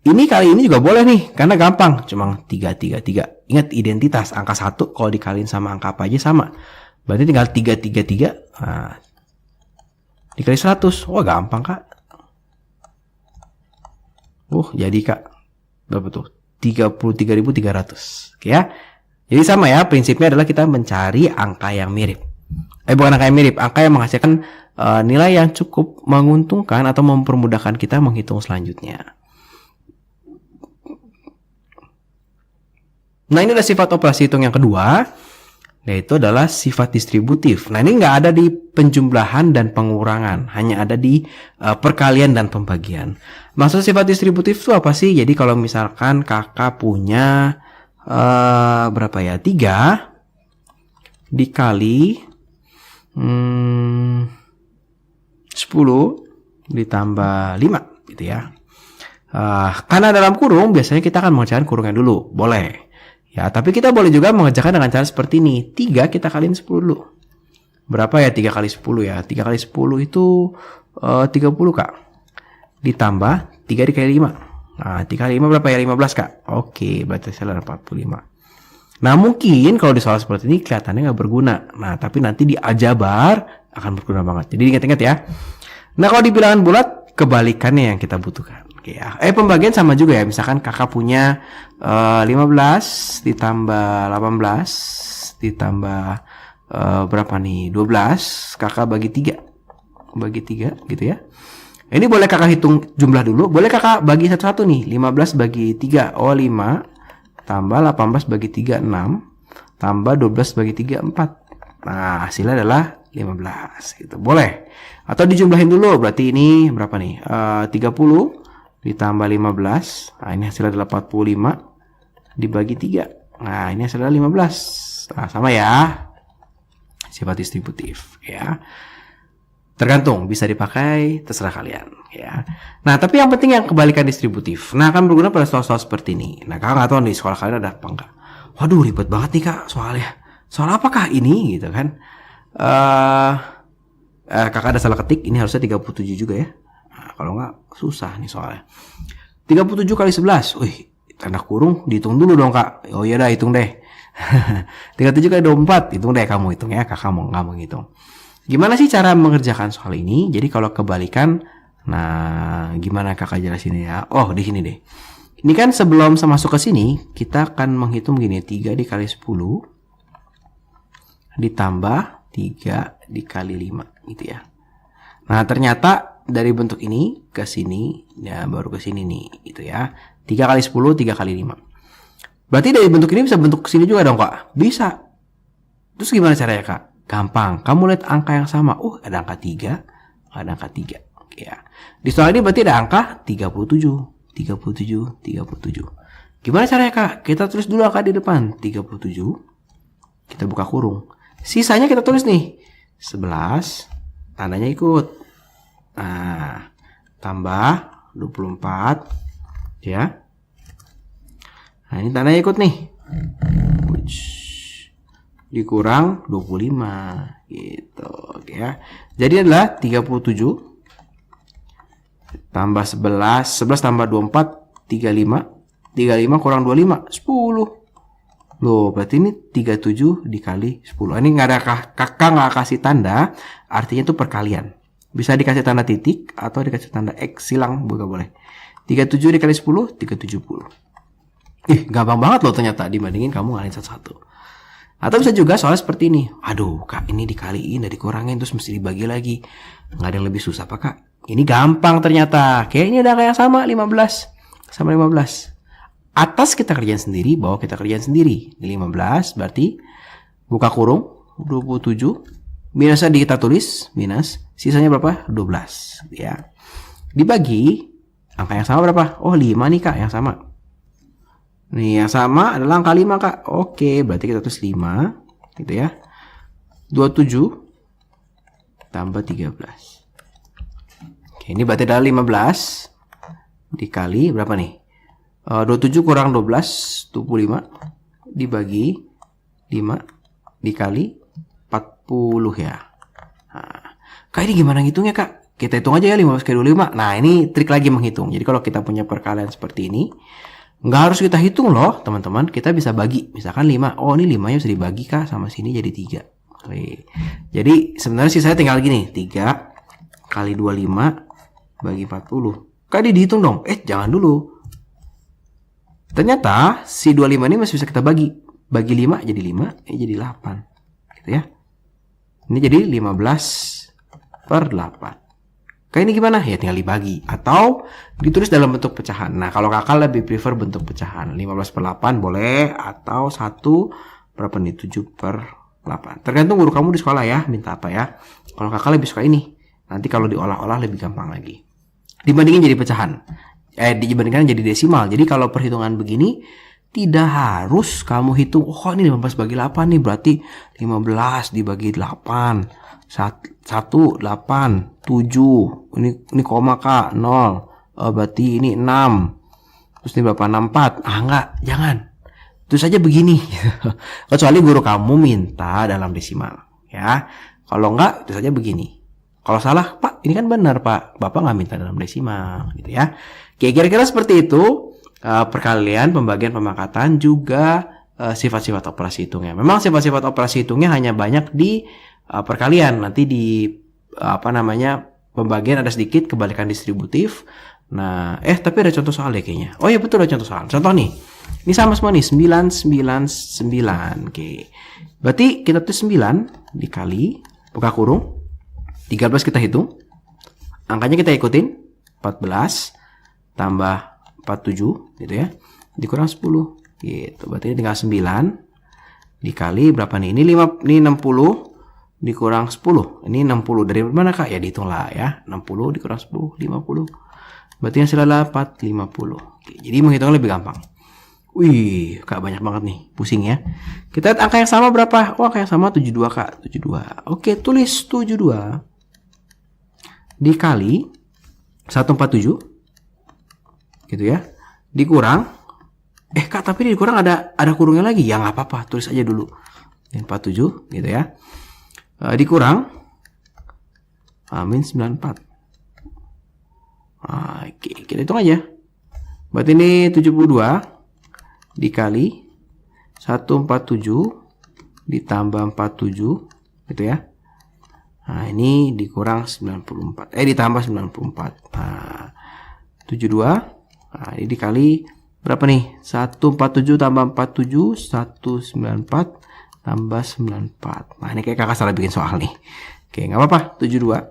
Ini kali ini juga boleh nih. Karena gampang. Cuma 333. Ingat identitas. Angka 1 kalau dikaliin sama angka apa aja sama. Berarti tinggal 333. Nah, dikali 100. Wah gampang kak. Jadi kak. Berapa tuh? 33.300. Oke ya. Jadi sama ya. Prinsipnya adalah kita mencari angka yang mirip. Bukan angka yang mirip. Angka yang menghasilkan nilai yang cukup menguntungkan atau mempermudahkan kita menghitung selanjutnya. Nah ini adalah sifat operasi hitung yang kedua. Yaitu adalah sifat distributif. Nah ini nggak ada di penjumlahan dan pengurangan. Hanya ada di perkalian dan pembagian. Maksud sifat distributif itu apa sih? Jadi kalau misalkan kakak punya berapa ya? 3 dikali 10 ditambah 5 gitu ya. Karena dalam kurung biasanya kita akan mengerjakan kurungnya dulu. Boleh. Ya, tapi kita boleh juga mengerjakan dengan cara seperti ini. 3 kita kaliin 10 dulu. Berapa ya 3 kali 10 ya? 3 kali 10 itu 30 kak. Ditambah 3 dikali 5. Nah 3 kali 5 berapa ya? 15 kak. Oke, berarti saya ada 45. Nah mungkin kalau di soal seperti ini kelihatannya nggak berguna. Nah tapi nanti di aljabar akan berguna banget. Jadi ingat-ingat ya. Nah kalau di bilangan bulat kebalikannya yang kita butuhkan. Oke ya. Pembagian sama juga ya. Misalkan kakak punya 15 ditambah 18 ditambah berapa nih? 12. Kakak bagi 3. Bagi 3 gitu ya. Ini boleh kakak hitung jumlah dulu. Boleh kakak bagi satu-satu nih. 15 bagi 3. Oh 5. Tambah 18 bagi 3. 6. Tambah 12 bagi 3. 4. Nah hasilnya adalah 15 gitu. Boleh. Atau dijumlahin dulu. Berarti ini berapa nih? 30 ditambah 15. Nah ini hasilnya adalah 45 dibagi 3. Nah ini hasilnya 15. Nah sama ya. Sifat distributif ya. Tergantung, bisa dipakai terserah kalian ya. Nah tapi yang penting yang kebalikan distributif. Nah akan berguna pada soal-soal seperti ini. Nah kakak nggak tahu nih sekolah kalian ada apa enggak. Waduh ribet banget nih kak soalnya. Soal apakah ini gitu kan. Kakak ada salah ketik. Ini harusnya 37 juga ya. Nah, kalau nggak susah nih soalnya. 37 kali 11. Wih, tanda kurung dihitung dulu dong kak. Oh iya dah hitung deh. 37 kali 24. Hitung deh kamu hitung ya. Kakak mau nggak mau ngitung. Gimana sih cara mengerjakan soal ini? Jadi kalau kebalikan, nah gimana kakak jelasin ya? Oh di sini deh. Ini kan sebelum masuk ke sini, kita akan menghitung gini. 3 dikali 10 ditambah 3 dikali 5 gitu ya. Nah ternyata dari bentuk ini ke sini, ya baru ke sini nih gitu ya. 3 kali 10, 3 kali 5. Berarti dari bentuk ini bisa bentuk ke sini juga dong kak? Bisa. Terus gimana caranya kak? Gampang. Kamu lihat angka yang sama. Ada angka 3, ada angka 3. Ya. Di soal ini berarti ada angka 37. 37, 37. Gimana caranya kak? Kita tulis dulu angka di depan. 37. Kita buka kurung. Sisanya kita tulis nih. 11, tandanya ikut. Nah, tambah 24 ya. Nah, ini tandanya ikut nih. Dikurang 25 gitu, oke ya. Jadi adalah 37 tambah 11, 11 tambah 24, 35. 35 kurang 25, 10. Loh, berarti ini 37 dikali 10. Ini nggak ada kakak nggak kasih tanda, artinya itu perkalian. Bisa dikasih tanda titik atau dikasih tanda X, silang juga boleh. 37 dikali 10, 370. Gampang banget loh ternyata dibandingin kamu ngalin satu-satu. Atau bisa juga soal seperti ini. Aduh, Kak, ini dikaliin dan dikurangin terus mesti dibagi lagi. Nggak ada yang lebih susah apa, Kak? Ini gampang ternyata. Kayak ini ada kayak sama 15 sama 15. Atas kita kerjain sendiri, bawah kita kerjain sendiri. Ini 15 berarti buka kurung 27. Minusnya kita tulis minus, sisanya berapa? 12 ya. Dibagi angka yang sama berapa? Oh, 5 nih, Kak, yang sama. Nih, yang sama adalah angka 5, Kak. Oke, berarti kita tulis 5 gitu ya. 27 tambah 13. Oke, ini berarti adalah 15 dikali berapa nih? 27 kurang 12, 25 dibagi 5 dikali 40 ya. Nah, Kak, ini gimana ngitungnya, Kak? Kita hitung aja ya 15 kali 25. Nah, ini trik lagi menghitung. Jadi kalau kita punya perkalian seperti ini, nggak harus kita hitung loh, teman-teman. Kita bisa bagi. Misalkan 5. Oh, ini 5-nya bisa dibagi, Kak, sama sini jadi 3. Oke. Jadi sebenarnya sih saya tinggal gini. 3 kali 25 bagi 40. Kak, dihitung dong. Jangan dulu. Ternyata si 25 ini masih bisa kita bagi. Bagi 5 jadi 5, jadi 8. Gitu ya. Ini jadi 15/8. Kayak ini gimana? Ya tinggal dibagi. Atau ditulis dalam bentuk pecahan. Nah, kalau kakak lebih prefer bentuk pecahan. 15/8 boleh. Atau 1 berapa nih? 7/8. Tergantung guru kamu di sekolah ya. Minta apa ya. Kalau kakak lebih suka ini. Nanti kalau diolah-olah lebih gampang lagi. Dibandingin jadi pecahan. Dibandingkan jadi desimal. Jadi kalau perhitungan begini, tidak harus kamu hitung, oh ini 15 bagi 8 nih, berarti 15 dibagi 8. 1, 8, 7. Ini koma, Kak, 0. Berarti ini 6. Terus ini berapa? 64. Enggak, jangan. Terus saja begini. Kecuali guru kamu minta dalam desimal. Ya. Kalau enggak, terus saja begini. Kalau salah, Pak, ini kan benar, Pak. Bapak nggak minta dalam desimal, gitu ya. Kira-kira seperti itu. Perkalian, pembagian, pemangkatan, juga sifat-sifat operasi hitungnya. Memang sifat-sifat operasi hitungnya hanya banyak di perkalian. Nanti di pembagian ada sedikit kebalikan distributif. Nah, tapi ada contoh soal ya kayaknya. Oh iya, betul, ada contoh soal. Contoh nih. Ini sama semua nih, 9, 9, 9. Oke. Berarti kita tulis 9 dikali buka kurung 13 kita hitung. Angkanya kita ikutin 14 tambah 47 gitu ya, dikurang 10 gitu. Berarti tinggal 9 dikali berapa nih? Ini 60 dikurang 10. Ini 60 dari mana, Kak? Ya dihitung lah ya. 60 dikurang 10, 50. Berarti hasilnya adalah 450. Oke, jadi menghitungnya lebih gampang. Wih, Kak, banyak banget nih. Pusing ya. Kita lihat angka yang sama berapa? Oh, angka yang sama 72, Kak. 72. Oke, tulis 72 dikali 147 gitu ya, dikurang Kak, tapi dikurang ada kurungnya lagi. Ya nggak apa-apa, tulis aja dulu 47 gitu ya. Dikurang min 94. Oke, kita hitung aja. Berarti ini 72 dikali 147 ditambah 47 gitu ya. Nah, ini dikurang 94. Ditambah 94. Nah, 72. Nah, ini dikali berapa nih? 147 tambah 47, 194 tambah 94. Nah, ini kayak kakak salah bikin soal nih. Oke, nggak apa-apa. 72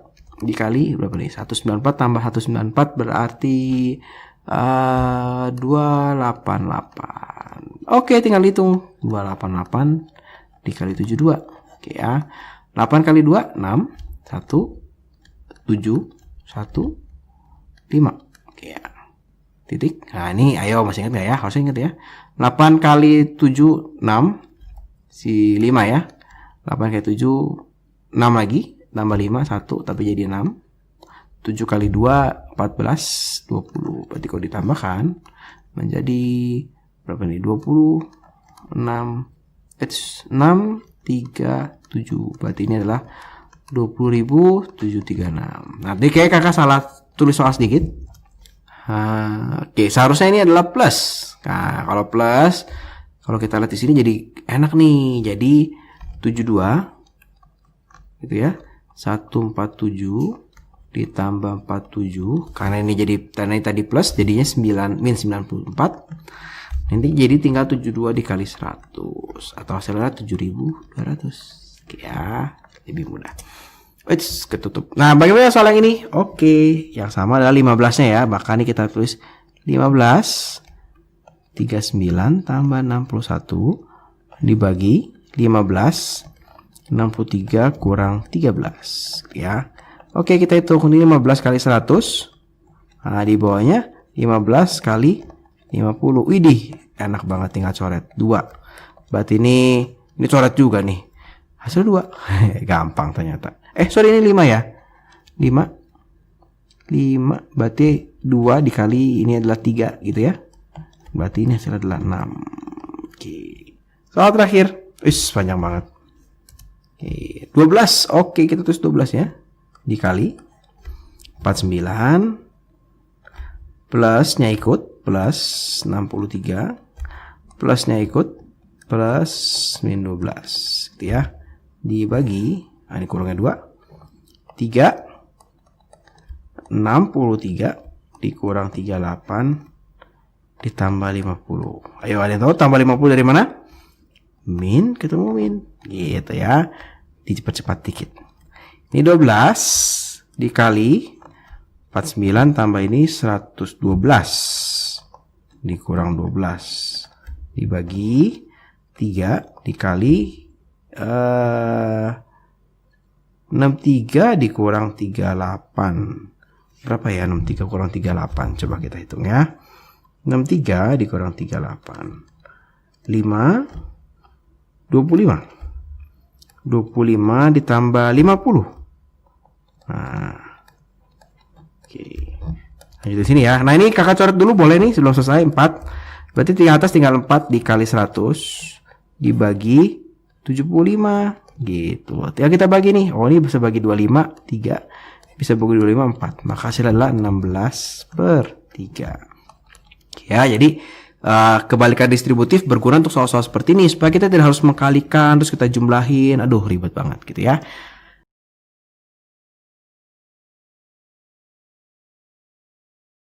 dikali berapa nih? 194 tambah 194 berarti 288. Oke, tinggal hitung. 288 dikali 72. Oke ya. 8 kali 2, 6. 1, 7, 1, 5. Oke ya. Titik. Nah, ini ayo masih ingat nggak ya? Harusnya ingat ya. 8 kali 7, 6. Si 5 ya. 8 kali 7, 6 lagi, tambah 5, 1, tapi jadi 6. 7 kali 2, 14, 20. Berarti kalau ditambahkan, menjadi berapa nih? 20, 6, 7. Berarti ini adalah 20.736. Nanti kayak kakak salah tulis soal sedikit. Oke, seharusnya ini adalah plus. Nah, kalau plus, kalau kita lihat di sini jadi enak nih. Jadi 72 gitu ya. 147 ditambah 47, karena ini tadi plus, jadinya 94. Nanti jadi tinggal 72 dikali 100, atau hasilnya 7.200. Oke ya, lebih mudah. Ketutup. Nah, bagaimana soal yang ini? Oke, yang sama adalah 15-nya ya. Maka ini kita tulis 15 39 tambah 61 dibagi 15 63 kurang 13 ya. Oke, kita hitung ini 15 kali 100. Nah, di bawahnya 15 kali 50. Widih, enak banget, tinggal coret 2. Berarti ini coret juga nih. Hasil 2. Gampang ternyata. Sorry, ini 5 ya. 5 berarti 2 dikali ini adalah 3 gitu ya. Berarti ini hasilnya adalah 6. Oke. Soal terakhir. Panjang banget. Oke, 12. Oke, kita tulis 12 ya. Dikali 49 plusnya ikut plus 63, plusnya ikut plus min 12 gitu ya, dibagi ini kurangnya 2 3 63 dikurang 38 ditambah 50. Ayo, ada yang tahu tambah 50 dari mana? Min, ketemu min gitu ya. Dicepat-cepat dikit. Ini 12 dikali 49 tambah ini 112 dikurang 12 dibagi 3 dikali 63 dikurang 38. Berapa ya 63 kurang 38? Coba kita hitung ya. 63 dikurang 38. 5 25 ditambah 50. Nah, oke. Lanjut di sini ya. Nah, ini kakak coret dulu boleh nih sebelum selesai 4. Berarti di atas tinggal 4 dikali 100 dibagi 75 gitu. Ya kita bagi nih. Oh, ini bisa bagi 25 3. Bisa bagi 25 4. Maka hasilnya adalah 16/3. Ya, jadi kebalikan distributif berguna untuk soal-soal seperti ini supaya kita tidak harus mengkalikan terus kita jumlahin. Aduh, ribet banget gitu ya.